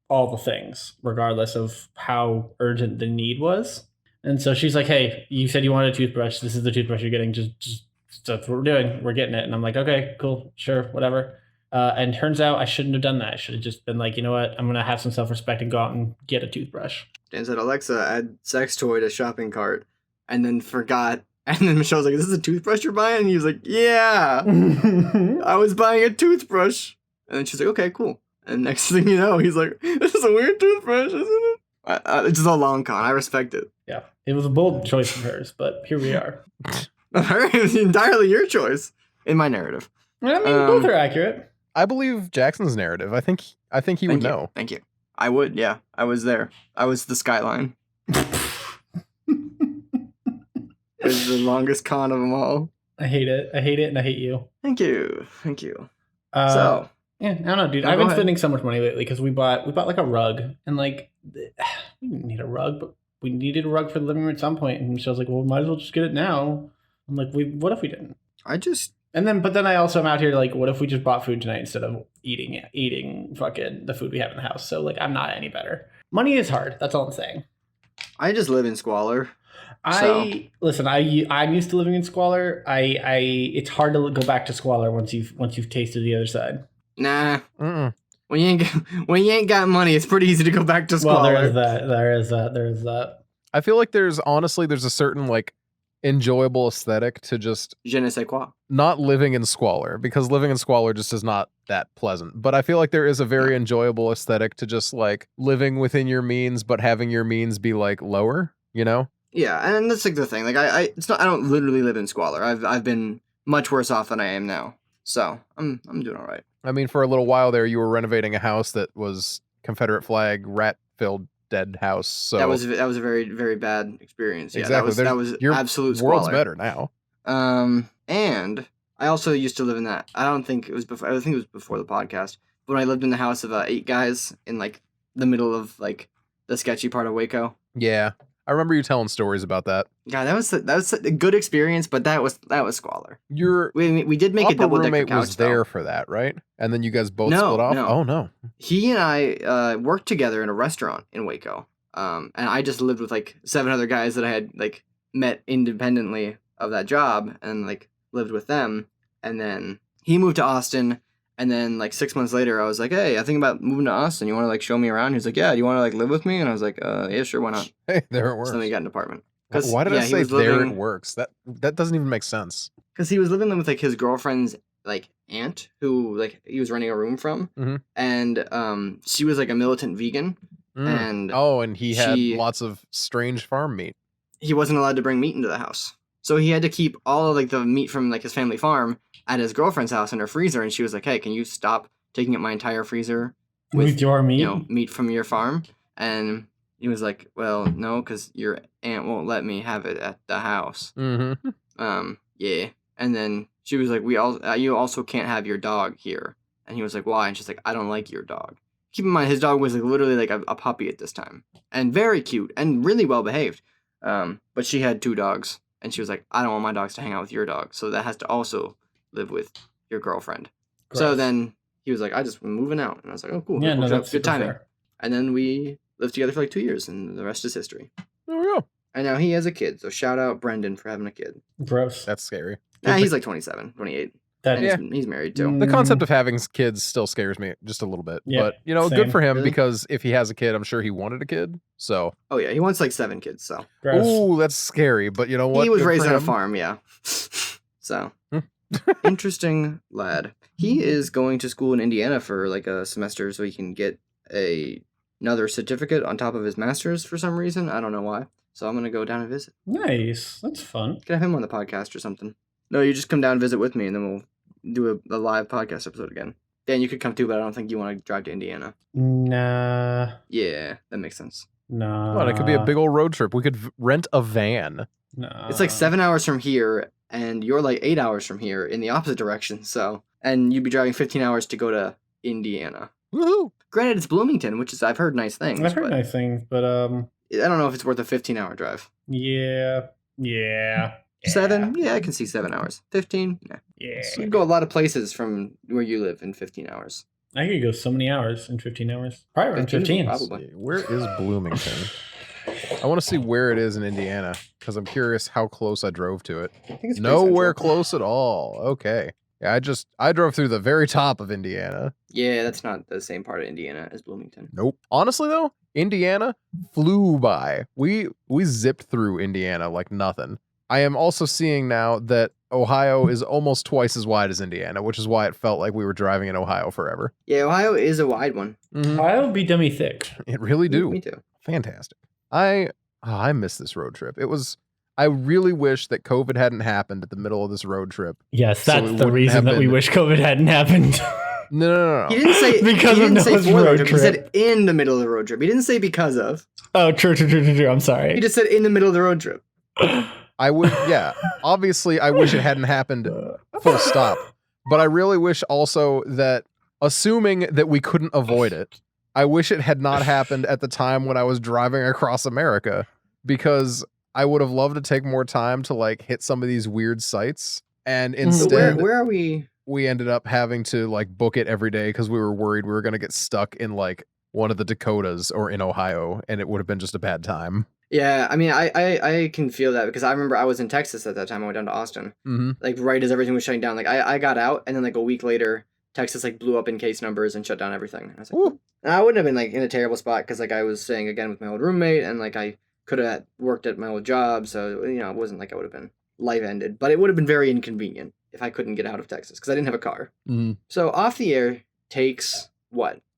S2: all the things, regardless of how urgent the need was. And so she's like, hey, you said you wanted a toothbrush. This is the toothbrush you're getting. Just that's what we're doing. We're getting it. And I'm like, okay, cool, sure, whatever. And turns out I shouldn't have done that. I should have just been like, you know what? I'm going to have some self-respect and go out and get a toothbrush.
S1: Dan said, Alexa, add sex toy to shopping cart, and then forgot. And then Michelle's like, is this a toothbrush you're buying? And he was like, yeah, I was buying a toothbrush. And then she's like, okay, cool. And next thing you know, he's like, this is a weird toothbrush, isn't it? It's just a long con. I respect it.
S2: Yeah, it was a bold choice of hers, but here we are.
S1: It was entirely your choice in my narrative.
S2: I mean, both are accurate.
S3: I believe Jackson's narrative. I think he would know.
S1: Thank you. I would, yeah. I was there. I was the skyline. It was the longest con of them all.
S2: I hate it. I hate it, and I hate you.
S1: Thank you.
S2: So yeah, I don't know, dude. I've been
S1: ahead.
S2: spending so much money lately because we bought like a rug, and like we didn't need a rug, but we needed a rug for the living room at some point. And Michelle's like, "Well, might as well just get it now." I'm like, what if we didn't? But then I also am out here like, what if we just bought food tonight instead of eating fucking the food we have in the house? So like, I'm not any better. Money is hard. That's all I'm saying.
S1: I just live in squalor.
S2: Listen. I'm used to living in squalor. It's hard to go back to squalor once you've tasted the other side.
S1: Nah. When you ain't got money, it's pretty easy to go back to squalor.
S2: Well, there is that.
S3: I feel like there's a certain like enjoyable aesthetic to just
S1: Je ne sais quoi.
S3: not living in squalor, because living in squalor just is not that pleasant. But I feel like there is a very enjoyable aesthetic to just like living within your means, but having your means be like lower, you know?
S1: Yeah, and that's like the thing. Like I don't literally live in squalor. I've been much worse off than I am now. So I'm doing all right.
S3: I mean, for a little while there, you were renovating a house that was Confederate flag, rat-filled, dead house. So
S1: that was a very, very bad experience. Yeah,
S3: exactly.
S1: that was
S3: your
S1: absolute squalor.
S3: World's better now.
S1: And I also used to live in that. I think it was before the podcast. But when I lived in the house of 8 guys in like the middle of like the sketchy part of Waco.
S3: Yeah, I remember you telling stories about that.
S1: God, that was a good experience, but that was squalor. We did make a double decker
S3: roommate
S1: couch.
S3: Was there
S1: though.
S3: for that, right? And then you guys both split off.
S1: No.
S3: Oh no.
S1: He and I worked together in a restaurant in Waco. And I just lived with like 7 other guys that I had like met independently of that job and like lived with them. And then he moved to Austin. And then like 6 months later, I was like, hey, I think about moving to Austin. You want to like show me around? He's like, yeah. Do you want to like live with me? And I was like, yeah, sure. Why not?
S3: Hey, there it works.
S1: So then we got an apartment.
S3: Why did I say there it works? That doesn't even make sense.
S1: Because he was living with like his girlfriend's like aunt who like he was renting a room from.
S3: Mm-hmm.
S1: And she was like a militant vegan. And
S3: he had lots of strange farm meat.
S1: He wasn't allowed to bring meat into the house. So he had to keep all of like the meat from like his family farm at his girlfriend's house in her freezer, and she was like, hey, can you stop taking up my entire freezer
S2: with your meat?
S1: Meat from your farm? And he was like, well, no, because your aunt won't let me have it at the house.
S3: Mm-hmm.
S1: Yeah. And then she was like, you also can't have your dog here. And he was like, why? And she's like, I don't like your dog. Keep in mind, his dog was like literally like a puppy at this time, and very cute and really well behaved. But she had 2 dogs, and she was like, I don't want my dogs to hang out with your dog, so that has to also live with your girlfriend. Gross. So then he was like, I just moving out, and I was like, oh cool,
S2: yeah, no, that's
S1: good timing.
S2: Fair.
S1: And then we lived together for like 2 years, and the rest is history.
S3: There we go.
S1: And now he has a kid, so shout out Brendan for having a kid.
S2: Gross.
S3: That's scary.
S1: Nah, he's like 27, 28. He's married too.
S3: The concept of having kids still scares me just a little bit. Yeah, but, you know,
S2: same.
S3: Good for him,
S1: really?
S3: Because if he has a kid, I'm sure he wanted a kid. So.
S1: Oh, yeah. He wants like 7 kids, so.
S3: Ooh, that's scary. But you know what?
S1: He was raised on a farm, yeah. So. Interesting lad. He is going to school in Indiana for like a semester so he can get another certificate on top of his master's for some reason. I don't know why. So I'm going to go down and visit.
S2: Nice. That's fun.
S1: Can I have him on the podcast or something? No, you just come down and visit with me and then we'll do a live podcast episode again. Dan, you could come too, but I don't think you want to drive to Indiana.
S2: Nah.
S1: Yeah, that makes sense.
S2: Nah.
S3: Well, it could be a big old road trip. We could rent a van.
S2: Nah.
S1: It's like 7 hours from here, and you're like 8 hours from here in the opposite direction. So, and you'd be driving 15 hours to go to Indiana.
S3: Woohoo!
S1: Granted, it's Bloomington, which is I've heard nice things.
S2: I've heard nice things, but
S1: I don't know if it's worth a 15-hour drive.
S2: Yeah.
S1: 7? Yeah, I can see 7 hours. 15? Nah.
S2: Yeah.
S1: So you can go a lot of places from where you live in 15 hours.
S2: I could go so many hours in 15 hours. Probably around 15.
S1: Probably.
S3: Where is Bloomington? I want to see where it is in Indiana. because I'm curious how close I drove to it.
S1: I think it's pretty
S3: Nowhere
S1: central.
S3: close at all. Okay. Yeah, I drove through the very top of Indiana.
S1: Yeah, that's not the same part of Indiana as Bloomington.
S3: Nope. Honestly though, Indiana flew by. We zipped through Indiana like nothing. I am also seeing now that Ohio is almost twice as wide as Indiana, which is why it felt like we were driving in Ohio forever.
S1: Yeah, Ohio is a wide one.
S2: Ohio would be dummy thick.
S3: It really do.
S1: Me too.
S3: Fantastic. I miss this road trip. I really wish that COVID hadn't happened at the middle of this road trip.
S2: Yes,
S3: So
S2: that's
S3: it
S2: the
S3: wouldn't
S2: reason
S3: have
S2: that we
S3: been-
S2: wish COVID hadn't happened.
S3: No.
S1: He didn't say
S2: Because
S1: he
S2: of
S1: didn't say
S2: Noah's
S1: for the
S2: road
S1: road trip. He
S2: trip.
S1: said in the middle of the road trip. He didn't say because of.
S2: Oh, true. I'm
S1: He
S2: sorry.
S1: just said in the middle of the road trip.
S3: I would, yeah. Obviously, I wish it hadn't happened full stop. But I really wish also that, assuming that we couldn't avoid it, I wish it had not happened at the time when I was driving across America, because I would have loved to take more time to like hit some of these weird sites. And
S1: So
S3: instead,
S1: where are we?
S3: we ended up having to like book it every day because we were worried we were going to get stuck in like one of the Dakotas or in Ohio, and it would have been just a bad time.
S1: Yeah, I mean, I can feel that because I remember I was in Texas at that time. I went down to Austin, like right as everything was shutting down. Like I got out, and then like a week later, Texas like blew up in case numbers and shut down everything. And I was like,
S3: Ooh.
S1: and I wouldn't have been like in a terrible spot because like I was staying again with my old roommate, and like I could have worked at my old job, so you know it wasn't like I would have been life ended, but it would have been very inconvenient if I couldn't get out of Texas because I didn't have a car.
S3: Mhm.
S1: So off the air takes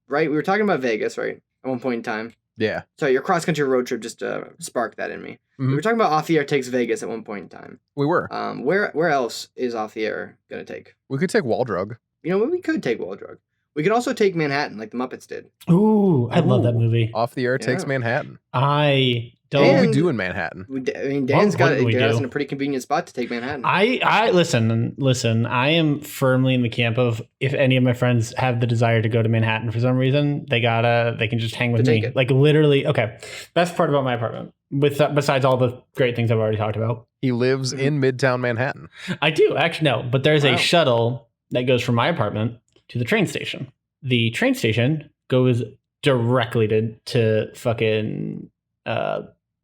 S1: right? We were talking about Vegas, right? At one point in time.
S3: Yeah.
S1: So your cross country road trip just sparked that in me.
S3: Mhm.
S1: We were talking about off the air takes Vegas at one point in time.
S3: We were.
S1: Where else is off the air gonna take?
S3: We could take Waldrug.
S1: You know, we could take Waldrug. We could also take Manhattan, like the Muppets did.
S2: Ooh, I love that
S3: Ooh.
S2: Movie.
S3: Off the air takes
S1: Yeah.
S3: Manhattan.
S2: I
S3: What do we
S1: And-
S3: do in Manhattan?
S1: I mean, Dan's got
S2: what do we
S1: us
S2: do?
S1: in a pretty convenient spot to take Manhattan.
S2: I listen. I am firmly in the camp of if any of my friends have the desire to go to Manhattan for some reason, they can just hang with
S1: To
S2: me.
S1: take it.
S2: Like literally, okay. Best part about my apartment, besides all the great things I've already talked about,
S3: He lives
S1: Mhm.
S3: in Midtown Manhattan.
S2: I do actually no, but there's
S1: Wow.
S2: a shuttle that goes from my apartment to the train station. The train station goes directly to fucking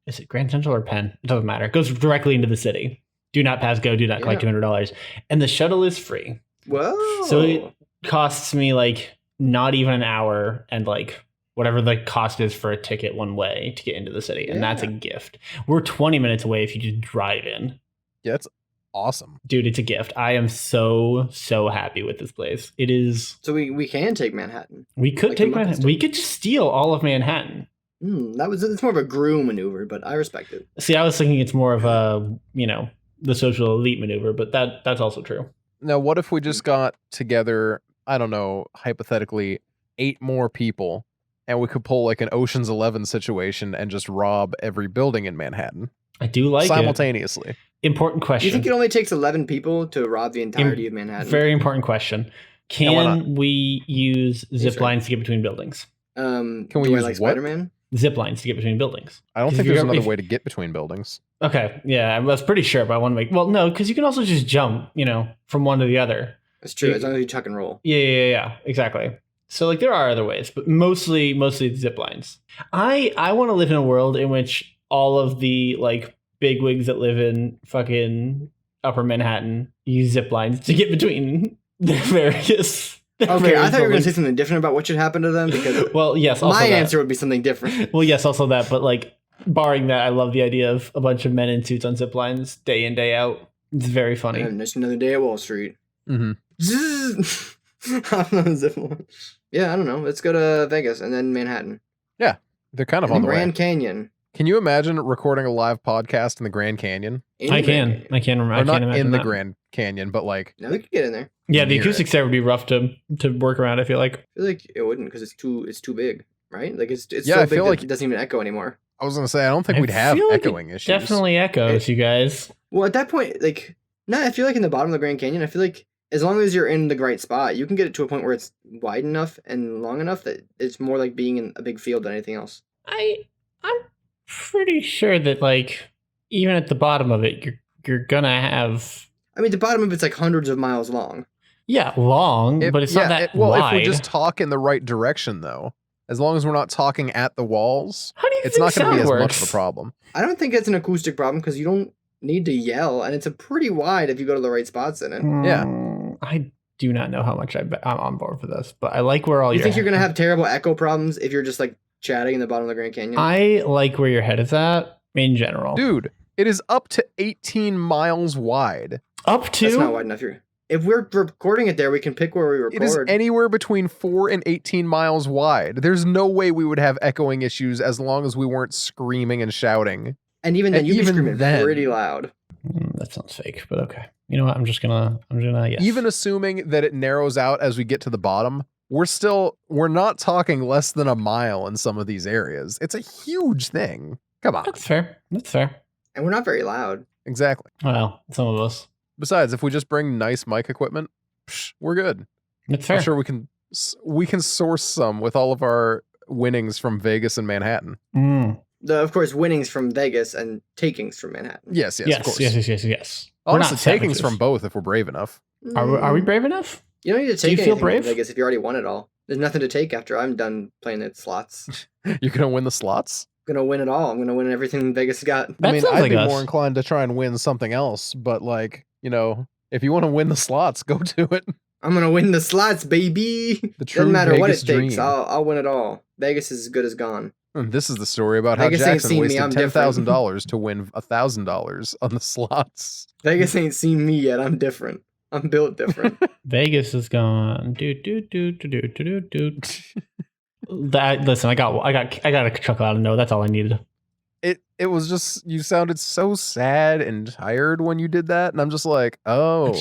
S2: is it Grand Central or Penn? It doesn't matter. It goes directly into the city. Do not pass go. Do not collect
S1: Yeah.
S2: $200. And the shuttle is free.
S1: Whoa.
S2: So it costs me like not even an hour and like whatever the cost is for a ticket one way to get into the city. And that's a
S1: Yeah.
S2: gift. We're 20 minutes away if you just drive in.
S3: Yeah, it's awesome.
S2: Dude, it's a gift. I am so happy with this place. It is.
S1: So we can take Manhattan.
S2: We could
S1: Like the
S2: take
S1: Muppets
S2: Manhattan.
S1: do.
S2: We could just steal all of Manhattan.
S1: It's more of a groom maneuver, but I respect it.
S2: See, I was thinking it's more of a, the social elite maneuver, but that's also true.
S3: Now, what if we just got together, I don't know, hypothetically, 8 more people, and we could pull like an Ocean's 11 situation and just rob every building in Manhattan
S2: I do like it.
S3: simultaneously?
S2: Important
S1: Do you
S2: question.
S1: think it only takes 11 people to rob the entirety of Manhattan?
S2: Very important question.
S3: Yeah, why not?
S2: Can we use zip
S1: Sure.
S2: lines to get between buildings?
S1: Can
S3: we
S1: do I
S3: use
S1: like
S3: what?
S1: Spider-Man?
S2: Zip lines to get between buildings.
S3: I don't
S2: If
S3: think
S2: you
S3: there's
S2: ever-
S3: another
S2: if-
S3: way to get between buildings.
S2: Okay, yeah, I was pretty sure, but I want to make no, because you can also just jump, from one to the other.
S1: That's true, as long as you tuck and roll.
S2: Yeah, exactly. So like there are other ways, but mostly zip lines. I want to live in a world in which all of the like bigwigs that live in fucking Upper Manhattan use zip lines to get between the various.
S1: Okay, I thought you were going to say something different about what should happen to them because
S2: Well, yes. Also
S1: my
S2: that.
S1: answer would be something different.
S2: Well, yes, also that, but like barring that, I love the idea of a bunch of men in suits on zip lines day in day out. It's very funny.
S1: And just another day at Wall Street.
S3: Mhm.
S1: Zzz. I'm on a zip line. Yeah, I don't know. Let's go to Vegas and then Manhattan.
S3: They're kind of
S1: And
S3: on
S1: then
S3: the way.
S1: Grand Canyon.
S3: Can you imagine recording a live podcast in the Grand Canyon?
S1: In
S2: I
S1: the Grand
S2: can.
S1: Canyon.
S2: I can remember.
S3: Or
S2: I can't
S3: not
S2: imagine
S3: in the
S2: that.
S3: Grand Canyon, but like,
S1: No, we could get in there.
S2: Yeah, the
S3: near
S2: acoustics there would be rough to work around. I feel like.
S1: I feel like it wouldn't because it's too big, right? Like it's
S3: Yeah,
S1: so
S3: I
S1: big
S3: feel
S1: that
S3: like-
S1: it doesn't even echo anymore.
S3: I was going to say, I don't think
S2: I
S3: we'd have
S2: feel like it
S3: echoing issues.
S2: Definitely echoes, you guys.
S1: Well, at that point, like, no, I feel like in the bottom of the Grand Canyon, I feel like as long as you're in the right spot, you can get it to a point where it's wide enough and long enough that it's more like being in a big field than anything else.
S2: I'm pretty sure that like even at the bottom of it, you're gonna have
S1: I mean, the bottom of it's like hundreds of miles long.
S2: long, but it's not that
S3: well,
S2: wide.
S3: if we just talk in the right direction, though, as long as we're not talking at the walls.
S2: How do
S3: it's not going to be as much
S2: works.
S3: of a problem.
S1: I don't think it's an acoustic problem because you don't need to yell, and it's a pretty wide if you go to the right spots in it.
S3: Yeah.
S2: I do not know how much I'm on board for this, but I like where all
S1: You think you're gonna have terrible echo problems if you're just like chatting in the bottom of the Grand Canyon?
S2: I like where your head is at in general.
S3: Dude, it is up to 18 miles wide.
S2: Up to?
S1: That's not wide enough. If we're recording it there, we can pick where we record.
S3: It is anywhere between 4 and 18 miles wide. There's no way we would have echoing issues as long as we weren't screaming and shouting.
S1: And even then, you'd be screaming
S3: then,
S1: pretty loud.
S2: That sounds fake, but okay. You know what? I'm gonna yes.
S3: Even assuming that it narrows out as we get to the bottom, we're not talking less than a mile in some of these areas. It's a huge thing. Come on.
S2: That's fair.
S1: And we're not very loud.
S3: Exactly.
S2: Well, some of us.
S3: Besides, if we just bring nice mic equipment, we're good.
S2: That's fair.
S3: I'm sure we can source some with all of our winnings from Vegas and Manhattan.
S1: Of course, winnings from Vegas and takings from Manhattan.
S3: Yes, of course.
S2: Yes.
S3: Honestly, takings from both if we're brave enough.
S2: Are we brave enough?
S1: You don't need to take
S2: Do you feel
S1: anything
S2: brave?
S1: from Vegas if you already won it all. There's nothing to take after I'm done playing at slots.
S3: You're gonna win the slots?
S1: I'm gonna win it all. I'm gonna win everything Vegas got.
S2: That sounds
S3: I'd
S2: like
S3: be
S2: us.
S3: more inclined to try and win something else, but if you want to win the slots, go to it.
S1: I'm gonna win the slots, baby.
S3: The true
S1: Doesn't matter what it
S3: Vegas
S1: takes.
S3: dream.
S1: I'll win it all. Vegas is as good as gone.
S3: And this is the story about how
S1: Vegas ain't
S3: Jackson
S1: seen me,
S3: wasted
S1: I'm
S3: $10,000 to win $1,000 on the slots.
S1: Vegas ain't seen me yet. I'm different. I'm built different.
S2: Vegas is gone. Listen, I got a chuckle out of no. That's all I needed.
S3: It was just, you sounded so sad and tired when you did that, and I'm just like, oh,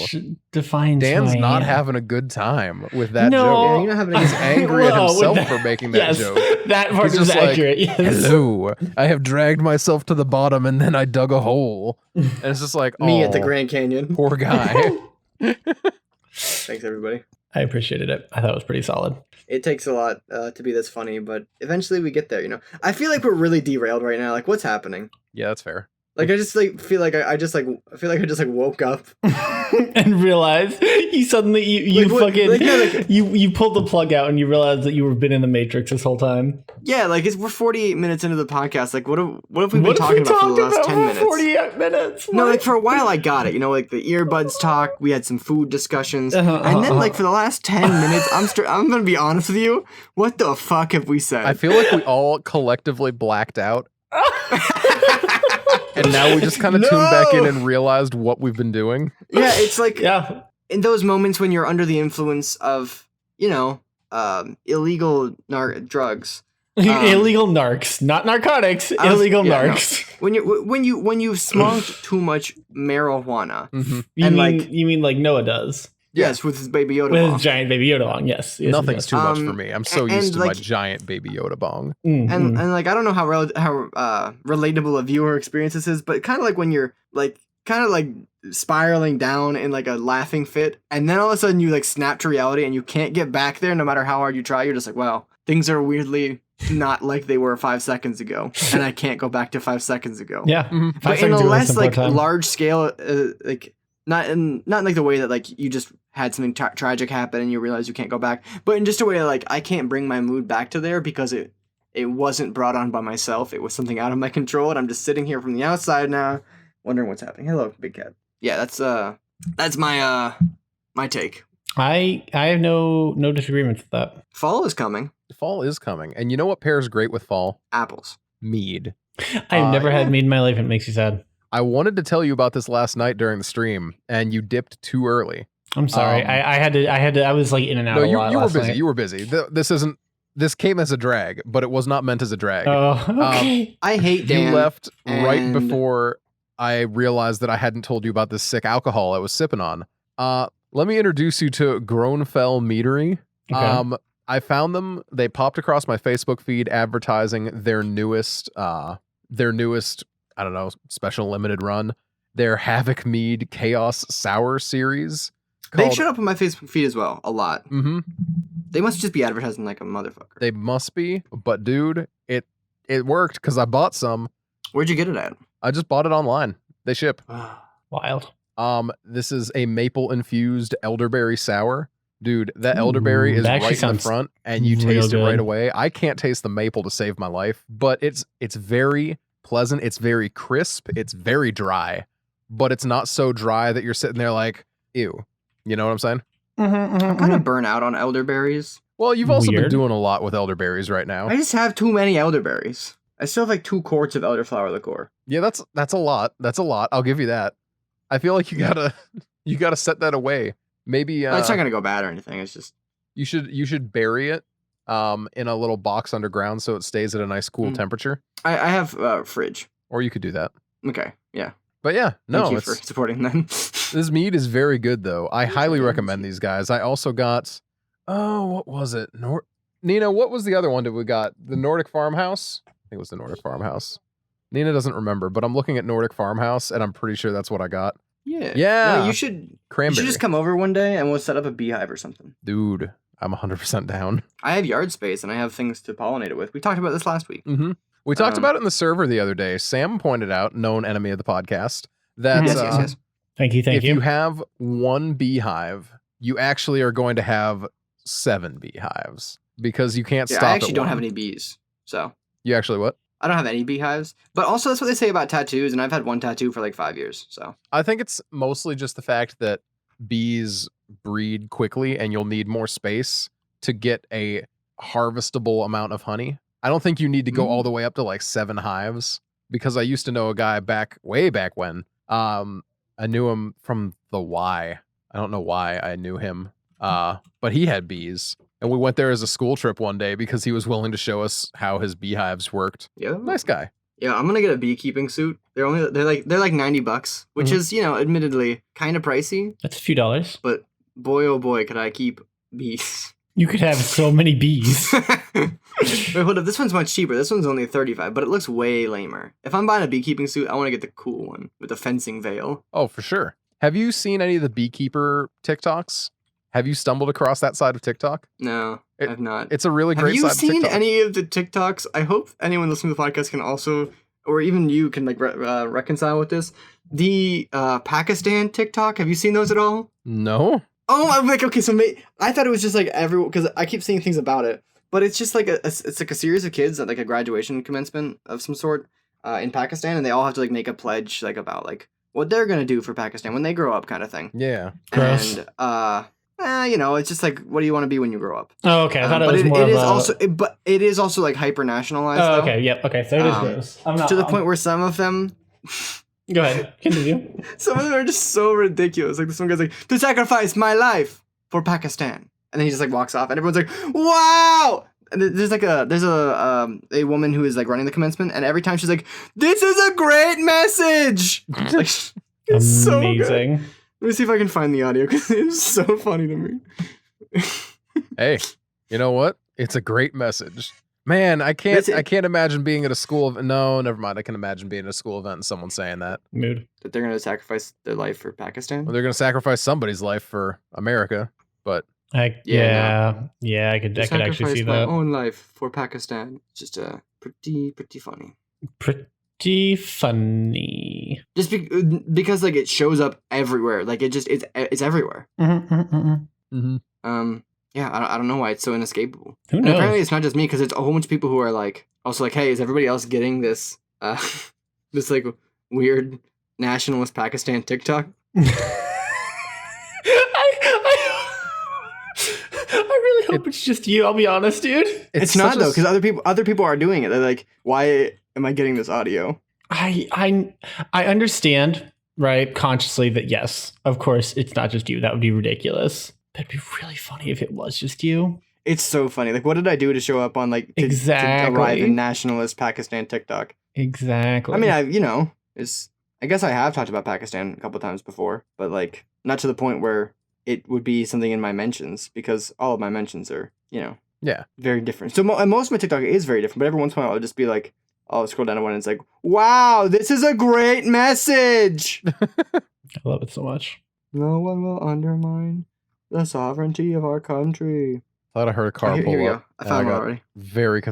S2: Defines
S3: Dan's
S2: my-
S3: not having a good time with that
S2: No.
S3: joke.
S1: Yeah, you're not having
S3: He's angry at
S2: Whoa, with
S3: himself
S2: that-
S3: for making that
S2: yes,
S3: joke.
S2: That part
S3: He's
S2: is
S3: just like,
S2: accurate. Yes.
S3: Hello, I have dragged myself to the bottom and then I dug a hole. And it's just like,
S1: me at the
S3: "Aw,
S1: Grand Canyon.
S3: poor guy."
S1: Thanks, everybody.
S2: I appreciated it. I thought it was pretty solid.
S1: It takes a lot to be this funny, but eventually we get there. I feel like we're really derailed right now. Like, what's happening?
S3: Yeah, that's fair.
S1: Like, I just feel like I just woke up.
S2: And realized you suddenly you
S1: Like, what-
S2: fucking
S1: like, yeah, like-
S2: you pulled the plug out and you realized that you were been in the Matrix this whole time.
S1: Yeah, like we're 48 minutes into the podcast. Like, what have we been talking about for the last 10 minutes?
S2: 48 minutes.
S1: No,
S2: What?
S1: like for a while I got it. Like the earbuds talk. We had some food discussions, and then like for the last 10 minutes, I'm gonna be honest with you. What the fuck have we said?
S3: I feel like we all collectively blacked out. And now we just kind of tuned back in and realized what we've been doing.
S1: Yeah, it's like
S2: Yeah.
S1: in those moments when you're under the influence of illegal drugs.
S2: Illegal narcs, not narcotics. Illegal narcs.
S1: When you smoked too much marijuana.
S3: Mm-hmm.
S2: You mean like Noah does
S1: Yes, with his Baby Yoda.
S2: with
S1: bong.
S2: his giant baby Yoda on? Yes.
S3: Nothing's too much for
S1: Um,
S3: me. I'm so
S1: and
S3: used to my
S1: like-
S3: giant Baby Yoda bong.
S1: And like I don't know how relatable a viewer experience this is, but kind of like when you're like kind of like spiraling down in like a laughing fit, and then all of a sudden you like snap to reality and you can't get back there no matter how hard you try. You're just like, wow, things are weirdly not like they were 5 seconds ago, and I can't go back to 5 seconds ago.
S2: Yeah.
S3: Mhm.
S2: 5
S1: But in
S2: seconds
S1: a
S2: ago was
S1: less
S2: simpler
S1: like
S2: time.
S1: large scale, like not in like the way that like you just had something tragic happen and you realize you can't go back, but in just a way that, like I can't bring my mood back to there because it wasn't brought on by myself. It was something out of my control, and I'm just sitting here from the outside now, wondering what's happening. Hello, big cat. Yeah, that's my my take.
S2: I have no disagreements with that.
S1: Fall is coming.
S3: Fall is coming. And you know what pairs great with fall?
S1: Apples.
S3: Mead.
S2: I've never had
S1: yeah.
S2: mead in my life, and it makes you sad.
S3: I wanted to tell you about this last night during the stream, and you dipped too early.
S2: I'm sorry. I had to. I was like in and out.
S3: No,
S2: a lot
S3: you were
S2: last
S3: busy.
S2: night.
S3: You were busy. This came as a drag, but it was not meant as a drag.
S2: Oh, okay.
S1: I hate Dan.
S3: You left right
S1: and-
S3: before I realized that I hadn't told you about this sick alcohol I was sipping on. Let me introduce you to Grownfell Meadery.
S2: Okay.
S3: I found them. They popped across my Facebook feed advertising their newest, I don't know, special limited run. Their Havoc Mead Chaos Sour series.
S1: They showed up on my Facebook feed as well a lot.
S3: Mm-hmm.
S1: They must just be advertising like a motherfucker.
S3: They must be, but dude, it worked because I bought some.
S1: Where'd you get it at?
S3: I just bought it online. They ship.
S2: Wild.
S3: This is a maple infused elderberry sour. Dude, that elderberry is
S2: that actually
S3: right in the
S2: sounds
S3: front, and you
S2: real
S3: taste it right
S2: good.
S3: away. I can't taste the maple to save my life, but it's very pleasant. It's very crisp. It's very dry, but it's not so dry that you're sitting there like, ew. You know what I'm saying?
S1: I'm kind of burnt out on elderberries.
S3: Well, you've also been
S2: Weird.
S3: doing a lot with elderberries right now.
S1: I just have too many elderberries. I still have like 2 quarts of elderflower liqueur.
S3: Yeah, that's a lot. That's a lot. I'll give you that. I feel like you gotta set that away. Maybe
S1: It's not gonna go bad or anything. It's just
S3: you should bury it in a little box underground so it stays at a nice cool temperature.
S1: I have a fridge.
S3: Or you could do that.
S1: Okay, yeah.
S3: But yeah, no,
S1: Thank you for supporting them.
S3: This mead is very good though. I highly recommend these guys. I also got what was it? Nina, what was the other one that we got? The Nordic Farmhouse? I think it was the Nordic Farmhouse. Nina doesn't remember, but I'm looking at Nordic Farmhouse and I'm pretty sure that's what I got.
S1: Yeah.
S3: Yeah.
S1: No, you should
S3: Cranberry.
S1: just come over one day and we'll set up a beehive or something.
S3: Dude, I'm 100% down.
S1: I have yard space and I have things to pollinate it with. We talked about this last week.
S3: Mm-hmm. We talked about it in the server the other day. Sam pointed out, known enemy of the podcast, that
S1: Yes.
S2: Thank you.
S3: if you have one beehive, you actually are going to have 7 beehives because you can't stop.
S1: I actually
S3: at
S1: don't
S3: one.
S1: have any bees, so
S3: You actually what?
S1: I don't have any beehives. But also, that's what they say about tattoos, and I've had one tattoo for like 5 years. So
S3: I think it's mostly just the fact that bees breed quickly and you'll need more space to get a harvestable amount of honey. I don't think you need to go all the way up to like 7 hives because I used to know a guy way back when. I knew him from the Y. I don't know why I knew him. But he had bees. And we went there as a school trip one day because he was willing to show us how his beehives worked.
S1: yeah,
S3: Nice guy.
S1: Yeah, I'm gonna get a beekeeping suit. They're like $90, which is admittedly kind of pricey.
S2: That's a few dollars.
S1: But boy, oh boy, could I keep bees.
S2: You could have so many bees.
S1: Wait, hold up. This one's much cheaper. This one's only $35, but it looks way lamer. If I'm buying a beekeeping suit, I want to get the cool one with the fencing veil.
S3: Oh, for sure. Have you seen any of the beekeeper TikToks? Have you stumbled across that side of TikTok?
S1: No, I've not.
S3: It's a really great
S1: Have you
S3: side of
S1: seen
S3: TikTok.
S1: any of the TikToks? I hope anyone listening to the podcast can also, or even you can like reconcile with this. The Pakistan TikTok. Have you seen those at all?
S3: No.
S1: Oh, I'm like, okay, so I thought it was just like everyone, because I keep seeing things about it, but it's just like it's like a series of kids at like a graduation commencement of some sort in Pakistan, and they all have to like make a pledge like about like what they're gonna do for Pakistan when they grow up, kind of thing.
S3: Yeah.
S2: Gross.
S1: And it's just like, what do you want to be when you grow up?
S2: Oh, okay. I thought it
S1: but
S2: was more
S1: it is
S2: of a...
S1: also, but it is also like hyper nationalized.
S2: Oh,
S1: though.
S2: okay. Yep. Okay. So it is gross. I'm not
S1: To the point where some of them.
S2: Go ahead. Continue.
S1: Some of them are just so ridiculous. Like this one guy's like, to sacrifice my life for Pakistan, and then he just like walks off, and everyone's like, wow. And there's a woman who is like running the commencement, and every time she's like, this is a great message. Like, it's so good.
S2: Amazing.
S1: Let me see if I can find the audio because it's so funny to me.
S3: Hey, you know what? It's a great message. Man, I can't imagine being at a school no, never mind. I can imagine being at a school event and someone saying that.
S2: Mood.
S1: That they're gonna sacrifice their life for Pakistan.
S3: Well, they're going to sacrifice somebody's life for America, but
S2: I could actually see
S1: my
S2: that.
S1: own life for Pakistan. Just pretty funny.
S2: Pretty funny.
S1: Just because like it shows up everywhere. Like it's everywhere. Yeah, I don't know why it's so inescapable.
S2: Who
S1: And
S2: knows?
S1: apparently it's not just me, because it's a whole bunch of people who are like also like, hey, is everybody else getting this this like weird nationalist Pakistan TikTok?
S2: I really hope it's just you. I'll be honest, dude.
S1: It's not though, because other people are doing it. They're like, why am I getting this audio?
S2: I understand, right, consciously that yes, of course, it's not just you. That would be ridiculous. That'd be really funny if it was just you.
S1: It's so funny. Like, what did I do to show up on like to arrive in nationalist Pakistan TikTok?
S2: Exactly.
S1: I mean, I guess I have talked about Pakistan a couple times before, but like not to the point where it would be something in my mentions, because all of my mentions are, very different. So most of my TikTok is very different, but every once in a while I'll just be like, I'll scroll down to one and it's like, wow, this is a great message.
S2: I love it so much.
S1: No one will undermine the sovereignty of our country.
S3: I thought I heard a car
S1: Here
S3: pull
S1: we go.
S3: up.
S1: I found
S3: and
S1: one
S3: got
S1: already.
S3: very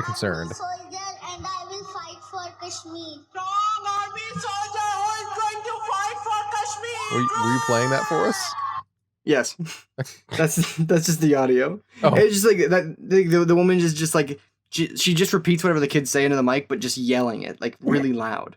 S3: concerned.
S4: I'm a soldier and I will fight for Kashmir.
S5: Strong army soldier who is going to fight for Kashmir.
S3: Were you playing that for us?
S1: Yes, that's just the audio.
S3: Oh.
S1: It's just like that. The woman is just like she just repeats whatever the kids say into the mic, but just yelling it like really loud.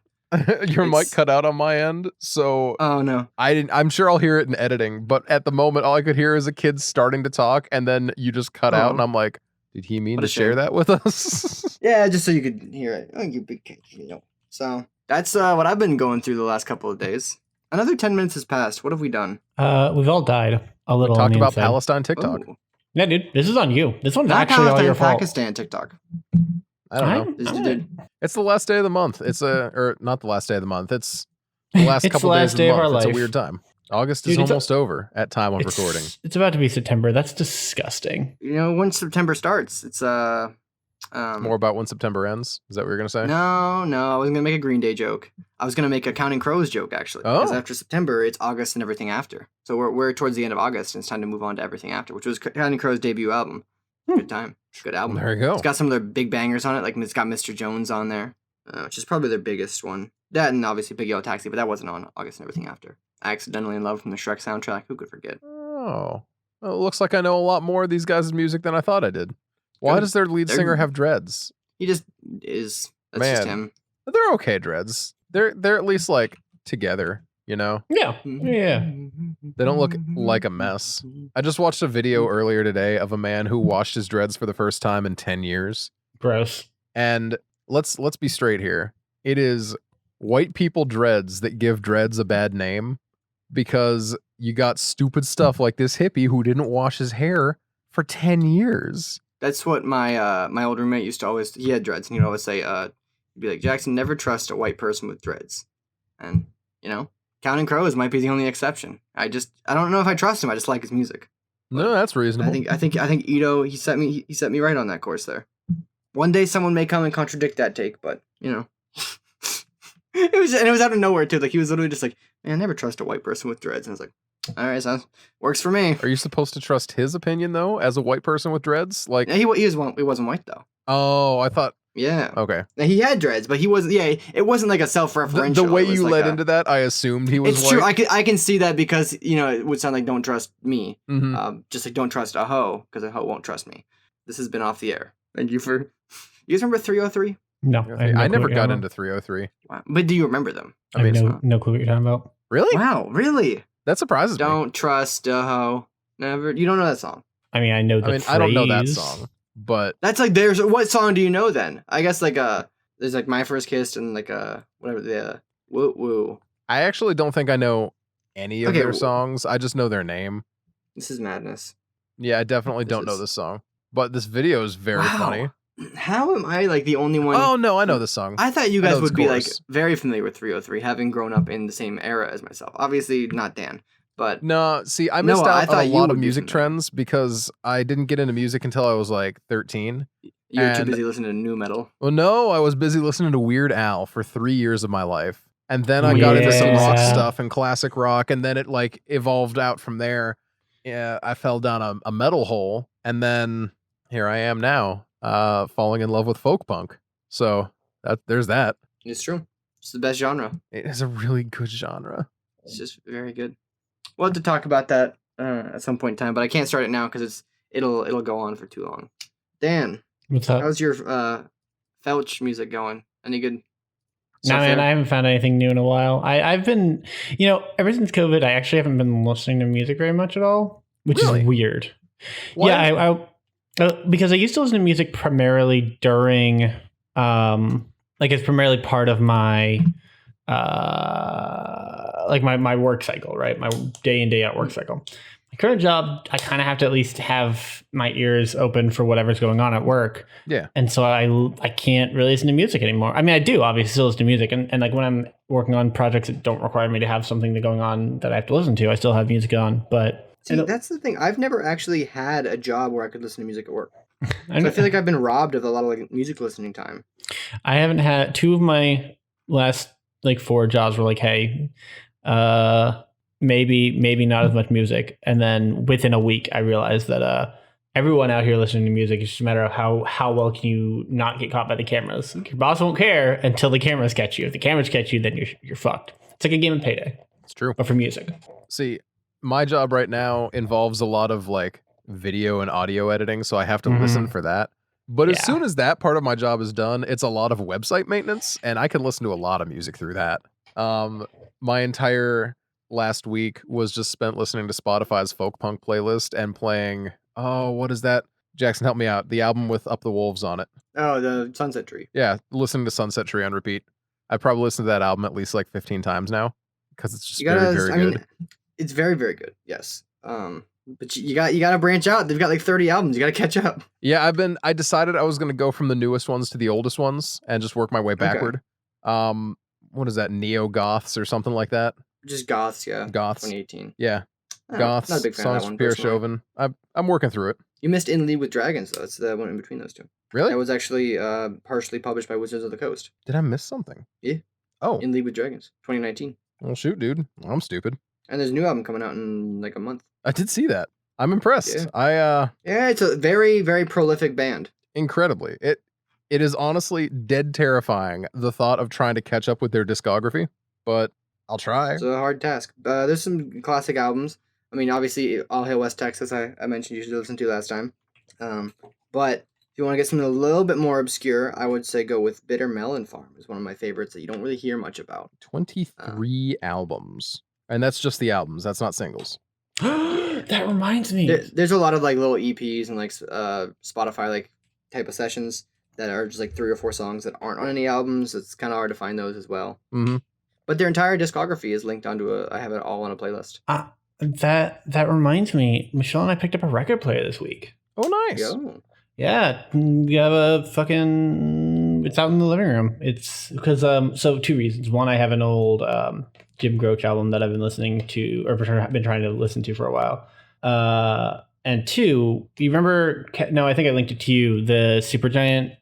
S3: Your mic
S1: It's-
S3: cut out on my end, so
S1: Oh no!
S3: I'm sure I'll hear it in editing, but at the moment, all I could hear is a kid starting to talk, and then you just cut out, and I'm like, did he mean
S1: What
S3: to
S1: a
S3: share
S1: shame.
S3: that with us?
S1: Yeah, just so you could hear it. Oh, you big kid, you know. So that's what I've been going through the last couple of days. Another 10 minutes has passed. What have we done?
S2: We've all died a
S3: We
S2: little. on
S3: talked
S2: the
S3: about
S2: inside.
S3: Palestine TikTok.
S1: Oh,
S2: Yeah, dude, this is on you. This one's
S1: not
S2: actually all
S1: Palestine,
S2: your fault.
S1: Pakistan TikTok.
S3: I don't know.
S1: This
S2: I'm-
S1: dude-
S3: It's the last day of the month. It's or not the last day of the month. It's the last
S2: It's
S3: couple
S2: the
S3: days
S2: last
S3: of the
S2: day of
S3: month.
S2: our
S3: It's a
S2: life.
S3: weird time. August
S2: Dude,
S3: is
S2: it's
S3: almost over at time of recording.
S2: It's about to be September. That's disgusting.
S1: You know, when September starts, it's
S3: More about when September ends. Is that what you're gonna say?
S1: No, I wasn't gonna make a Green Day joke. I was gonna make a Counting Crows joke actually. Because
S3: Oh.
S1: after September, it's August and everything after. So we're towards the end of August, and it's time to move on to everything after, which was Counting Crows' debut album. Good time, good album.
S3: There you go.
S1: It's got some of their big bangers on it, like it's got Mr. Jones on there, which is probably their biggest one. That and obviously Big Yellow Taxi, but that wasn't on August and everything after. Accidentally in Love from the Shrek soundtrack. Who could forget?
S3: Oh, well, it looks like I know a lot more of these guys' music than I thought I did. Why
S1: Good.
S3: does their lead
S1: They're-
S3: singer have dreads?
S1: He just is. That's just
S3: Man.
S1: him.
S3: They're okay dreads. They're at least like together, you know?
S2: Yeah, yeah.
S3: They don't look like a mess. I just watched a video earlier today of a man who washed his dreads for the first time in 10 years.
S2: Gross.
S3: And let's be straight here. It is white people dreads that give dreads a bad name because you got stupid stuff like this hippie who didn't wash his hair for 10 years.
S1: That's what my my old roommate used to always. He had dreads, and he'd always say, he'd be like, Jackson, never trust a white person with dreads. And you know, Counting Crows might be the only exception. I don't know if I trust him. I just like his music.
S3: No, that's reasonable.
S1: I think Ito he set me right on that course there. One day someone may come and contradict that take, but you know, it was out of nowhere too. Like he was literally just like, man, never trust a white person with dreads, and I was like, all right, so works for me.
S3: Are you supposed to trust his opinion though, as a white person with dreads? Like,
S1: Yeah, he wasn't white though.
S3: oh, I thought.
S1: Yeah.
S3: Okay.
S1: Now, he had dreads, but he wasn't. Yeah, it wasn't like a self-referential.
S3: The way
S1: it was
S3: you
S1: like
S3: led into that, I assumed he was
S1: It's
S3: white.
S1: true. I can see that because it would sound like don't trust me.
S3: Mhm.
S1: Just like don't trust a hoe because a hoe won't trust me. This has been off the air. Thank you for. You guys remember 303?
S2: No,
S3: Okay,
S2: have no
S3: I
S2: clue
S3: never
S2: what you're
S3: got
S2: talking
S3: into 303.
S1: Wow. But do you remember them?
S3: I mean,
S2: about. I
S3: it's
S2: have no clue what you're talking about.
S3: really?
S1: Wow, really?
S3: That surprises me.
S1: Don't trust a hoe. Never. You don't know that song.
S2: I mean, I know the
S3: I mean,
S2: phrase.
S3: I don't know that song, but
S1: That's like there's what song do you know then? I guess like there's like My First Kiss and like whatever the woo woo.
S3: I actually don't think I know any of
S1: Okay,
S3: their
S1: w-
S3: songs. I just know their name.
S1: This is madness.
S3: Yeah, I definitely
S1: This
S3: don't know
S1: is-
S3: this song, but this video is very
S1: Wow.
S3: funny.
S1: How am I like the only one?
S3: Oh no, I know this song.
S1: I thought you
S3: I know
S1: guys
S3: this
S1: would be like
S3: chorus.
S1: very familiar with 303, having grown up in the same era as myself. Obviously, not Dan, but
S3: No, see, I missed
S1: No, I
S3: out on
S1: thought
S3: a
S1: you
S3: lot
S1: would
S3: of
S1: be
S3: music
S1: familiar.
S3: trends because I didn't get into music until I was like 13.
S1: you were too
S3: and-
S1: busy listening to new metal.
S3: Well, no, I was busy listening to Weird Al for 3 years of my life. And then I got into some rock
S2: Yeah.
S3: stuff and classic rock, and then it like evolved out from there. Yeah, I fell down a metal hole, and then here I am now, falling in love with folk punk. So there's that.
S1: It's true. It's the best genre.
S3: It is a really good genre.
S1: It's just very good. We'll have to talk about that at some point in time, but I can't start it now because it'll go on for too long. Dan,
S2: What's up?
S1: how's your Felch music going? Any good?
S2: No,
S1: stuff
S2: man,
S1: there?
S2: I haven't found anything new in a while. I've been, ever since COVID, I actually haven't been listening to music very much at all, which
S3: Really?
S2: is weird.
S3: Why?
S2: Yeah, because I used to listen to music primarily during, like it's primarily part of my, like my work cycle, right? My day in, day out work cycle. My current job, I kind of have to at least have my ears open for whatever's going on at work.
S3: Yeah.
S2: And so I can't really listen to music anymore. I mean, I do obviously still listen to music. And like when I'm working on projects that don't require me to have something going on that I have to listen to, I still have music on. But
S1: See, that's the thing. I've never actually had a job where I could listen to music at work.
S2: I,
S1: So I feel like I've been robbed of a lot of like music listening time.
S2: I haven't had two of my last like 4 jobs were like, hey, maybe not as much music. And then within a week, I realized that everyone out here listening to music, it's just a matter of how well can you not get caught by the cameras. Your boss won't care until the cameras catch you. If the cameras catch you, then you're fucked. It's like a game of Payday,
S3: It's true.
S2: but for music.
S3: See, my job right now involves a lot of like video and audio editing, so I have to listen for that. But as soon as that part of my job is done, it's a lot of website maintenance, and I can listen to a lot of music through that. My entire last week was just spent listening to Spotify's folk punk playlist and playing, oh, what is that? Jackson, help me out. The album with Up the Wolves on it.
S1: Oh, the Sunset Tree.
S3: Yeah, listening to Sunset Tree on repeat. I probably listened to that album at least like 15 times now because it's just very good.
S1: I mean, it's very, very good. Yes. But you gotta branch out. They've got like 30 albums. You gotta catch up.
S3: Yeah, I decided I was gonna go from the newest ones to the oldest ones and just work my way backward. Okay. What is that? Neo Goths or something like that?
S1: Just Goths, yeah.
S3: Goths.
S1: 2018.
S3: Yeah. Goths.
S1: Not a big fan
S3: songs
S1: of that one.
S3: Pierre Chauvin. I'm working through it.
S1: You missed In League with Dragons, though. It's the one in between those two.
S3: Really?
S1: That was actually partially published by Wizards of the Coast.
S3: Did I miss something?
S1: Yeah.
S3: Oh.
S1: In League with Dragons, 2019.
S3: Well, shoot, dude. I'm stupid.
S1: And there's a new album coming out in like a month.
S3: I did see that. I'm impressed.
S1: Yeah. Yeah, it's a very, very prolific band.
S3: Incredibly. It is honestly dead terrifying, the thought of trying to catch up with their discography, but I'll try.
S1: It's a hard task. There's some classic albums. I mean, obviously, All Hail West Texas, I mentioned you should listen to last time. But if you want to get something a little bit more obscure, I would say go with Bitter Melon Farm. Is one of my favorites that you don't really hear much about.
S3: 23 albums. And that's just the albums. That's not singles.
S2: That reminds me.
S1: There's a lot of like little EPs and like Spotify like type of sessions that are just like 3 or 4 songs that aren't on any albums. It's kind of hard to find those as well.
S3: Mm-hmm.
S1: But their entire discography is linked onto I have it all on a playlist.
S2: That reminds me. Michelle and I picked up a record player this week.
S3: Oh, nice.
S1: Yo.
S2: Yeah, we have a fucking. It's out in the living room. It's because so 2 reasons. One, I have an old Jim Groach album that I've been listening to or been trying to listen to for a while. And 2, do you remember? No, I think I linked it to you. The Supergiant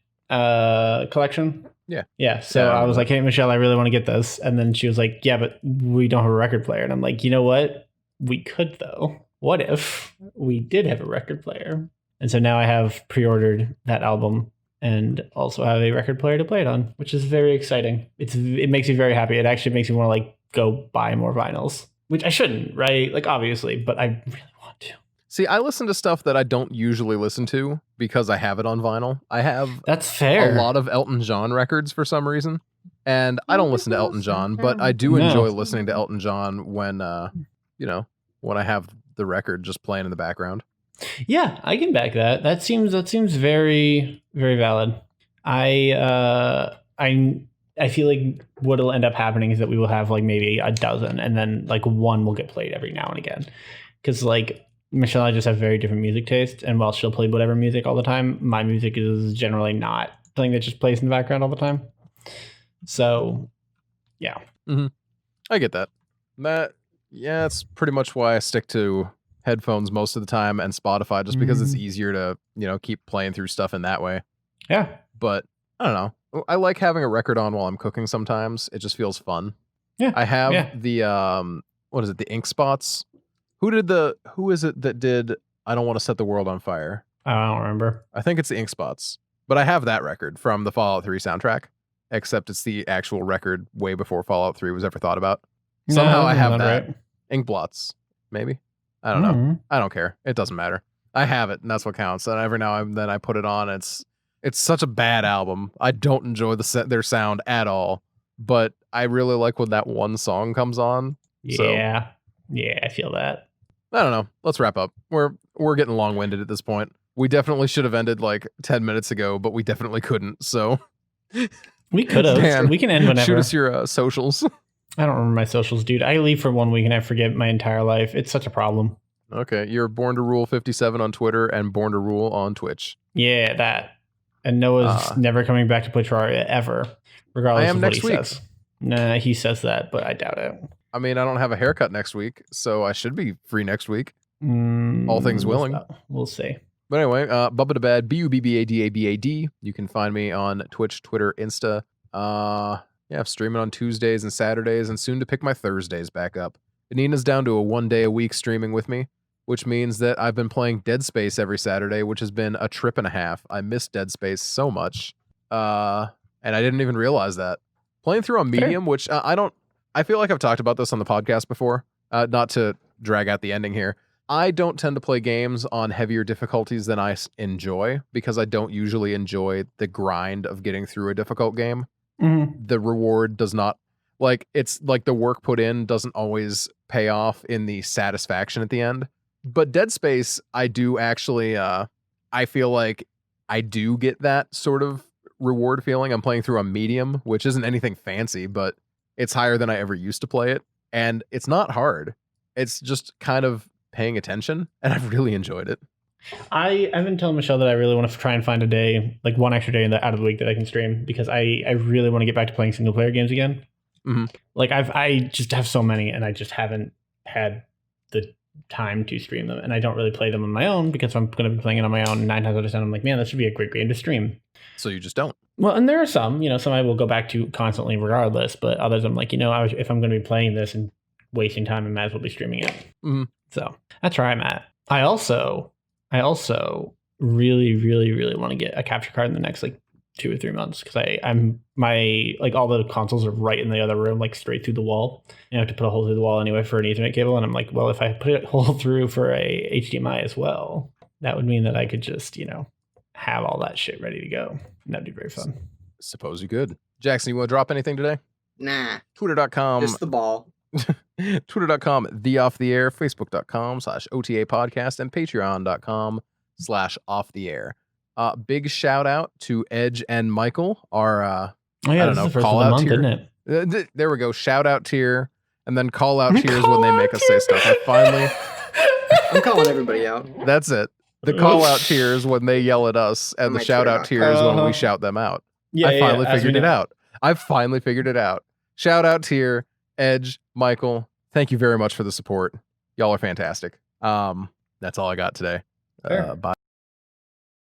S2: collection. Yeah. So I was like, hey, Michelle, I really want to get this. And then she was like, yeah, but we don't have a record player. And I'm like, you know what? We could, though. What if we did have a record player? And so now I have pre-ordered that album and also have a record player to play it on, which is very exciting. It makes me very happy. It actually makes me want to like go buy more vinyls, which I shouldn't, right? Like, obviously, but I really want to.
S3: See, I listen to stuff that I don't usually listen to because I have it on vinyl. I have
S2: That's fair.
S3: A lot of Elton John records for some reason. And I don't listen to Elton John, but I do enjoy listening to Elton John when when I have the record just playing in the background.
S2: Yeah, I can back that. That seems very, very valid. I feel like what'll end up happening is that we will have like maybe a dozen, and then like one will get played every now and again. Because like Michelle and I just have very different music tastes, and while she'll play whatever music all the time, my music is generally not something that just plays in the background all the time. So, yeah.
S3: Mm-hmm. I get that. That's pretty much why I stick to headphones most of the time and Spotify, just because it's easier to, keep playing through stuff in that way.
S2: Yeah. But
S3: I don't know. I like having a record on while I'm cooking sometimes. It just feels fun.
S2: Yeah.
S3: I have the what is it? The Ink Spots. Who is it that did I Don't Want to Set the World on Fire?
S2: I don't remember.
S3: I think it's the Ink Spots. But I have that record from the Fallout 3 soundtrack, except it's the actual record way before Fallout 3 was ever thought about. Somehow I have that. Right. Ink blots, maybe. I don't know. I don't care. It doesn't matter. I have it, and that's what counts. And every now and then I put it on. It's such a bad album. I don't enjoy their sound at all. But I really like when that one song comes on.
S2: Yeah. Yeah, I feel that.
S3: I don't know. Let's wrap up. We're getting long-winded at this point. We definitely should have ended like 10 minutes ago, but we definitely couldn't. So
S2: we could have. We can end whenever.
S3: Shoot us your socials.
S2: I don't remember my socials, dude. I leave for 1 week and I forget my entire life. It's such a problem.
S3: Okay, you're Born to Rule 57 on Twitter and Born to Rule on Twitch.
S2: Yeah, that. And Noah's never coming back to play Terraria ever, regardless of what he says. Nah, he says that, but I doubt it.
S3: I mean, I don't have a haircut next week, so I should be free next week. All things willing.
S2: We'll see.
S3: But anyway, Bubba the Bad, BUBBADABAD. You can find me on Twitch, Twitter, Insta. Yeah, I'm streaming on Tuesdays and Saturdays, and soon to pick my Thursdays back up. Nina's down to a 1 day a week streaming with me, which means that I've been playing Dead Space every Saturday, which has been a trip and a half. I miss Dead Space so much, and I didn't even realize that. Playing through on Medium, which I feel like I've talked about this on the podcast before. not to drag out the ending here. I don't tend to play games on heavier difficulties than I enjoy because I don't usually enjoy the grind of getting through a difficult game. The reward does not, like, it's like the work put in doesn't always pay off in the satisfaction at the end. But Dead Space, I do actually, I feel like I do get that sort of reward feeling. I'm playing through a medium, which isn't anything fancy, but it's higher than I ever used to play it. And it's not hard. It's just kind of paying attention, and I've really enjoyed it.
S2: I've been telling Michelle that I really want to try and find a day, like one extra day out of the week that I can stream, because I really want to get back to playing single player games again. Like I just have so many, and I just haven't had the time to stream them, and I don't really play them on my own because I'm going to be playing it on my own 9 times out of 10. I'm like, man, this should be a great game to stream.
S3: So you just don't.
S2: Well, and there are some I will go back to constantly regardless, but others I'm like, if I'm going to be playing this and wasting time, I might as well be streaming it. So that's where I'm at. I also really, really, really want to get a capture card in the next 2 or 3 months, because I'm all the consoles are right in the other room, straight through the wall. I have to put a hole through the wall anyway for an Ethernet cable, and I'm like, well, if I put a hole through for a HDMI as well, that would mean that I could just have all that shit ready to go. And that'd be very fun.
S3: Suppose you could. Jackson, you want to drop anything today?
S1: Nah.
S3: Twitter.com.
S1: Just the ball.
S3: Twitter.com, the off the air, Facebook.com/OTA podcast, and Patreon.com/off the air. Big shout out to Edge and Michael, our call out tier. Isn't it? There we go. Shout out tier, and then call out tiers when they make us say stuff.
S1: I'm calling everybody out.
S3: That's it. The call out tiers when they yell at us, and the shout out tiers when we shout them out. I finally figured it out. I've finally figured it out. Shout out tier, Edge, Michael, thank you very much for the support. Y'all are fantastic. That's all I got today. Bye.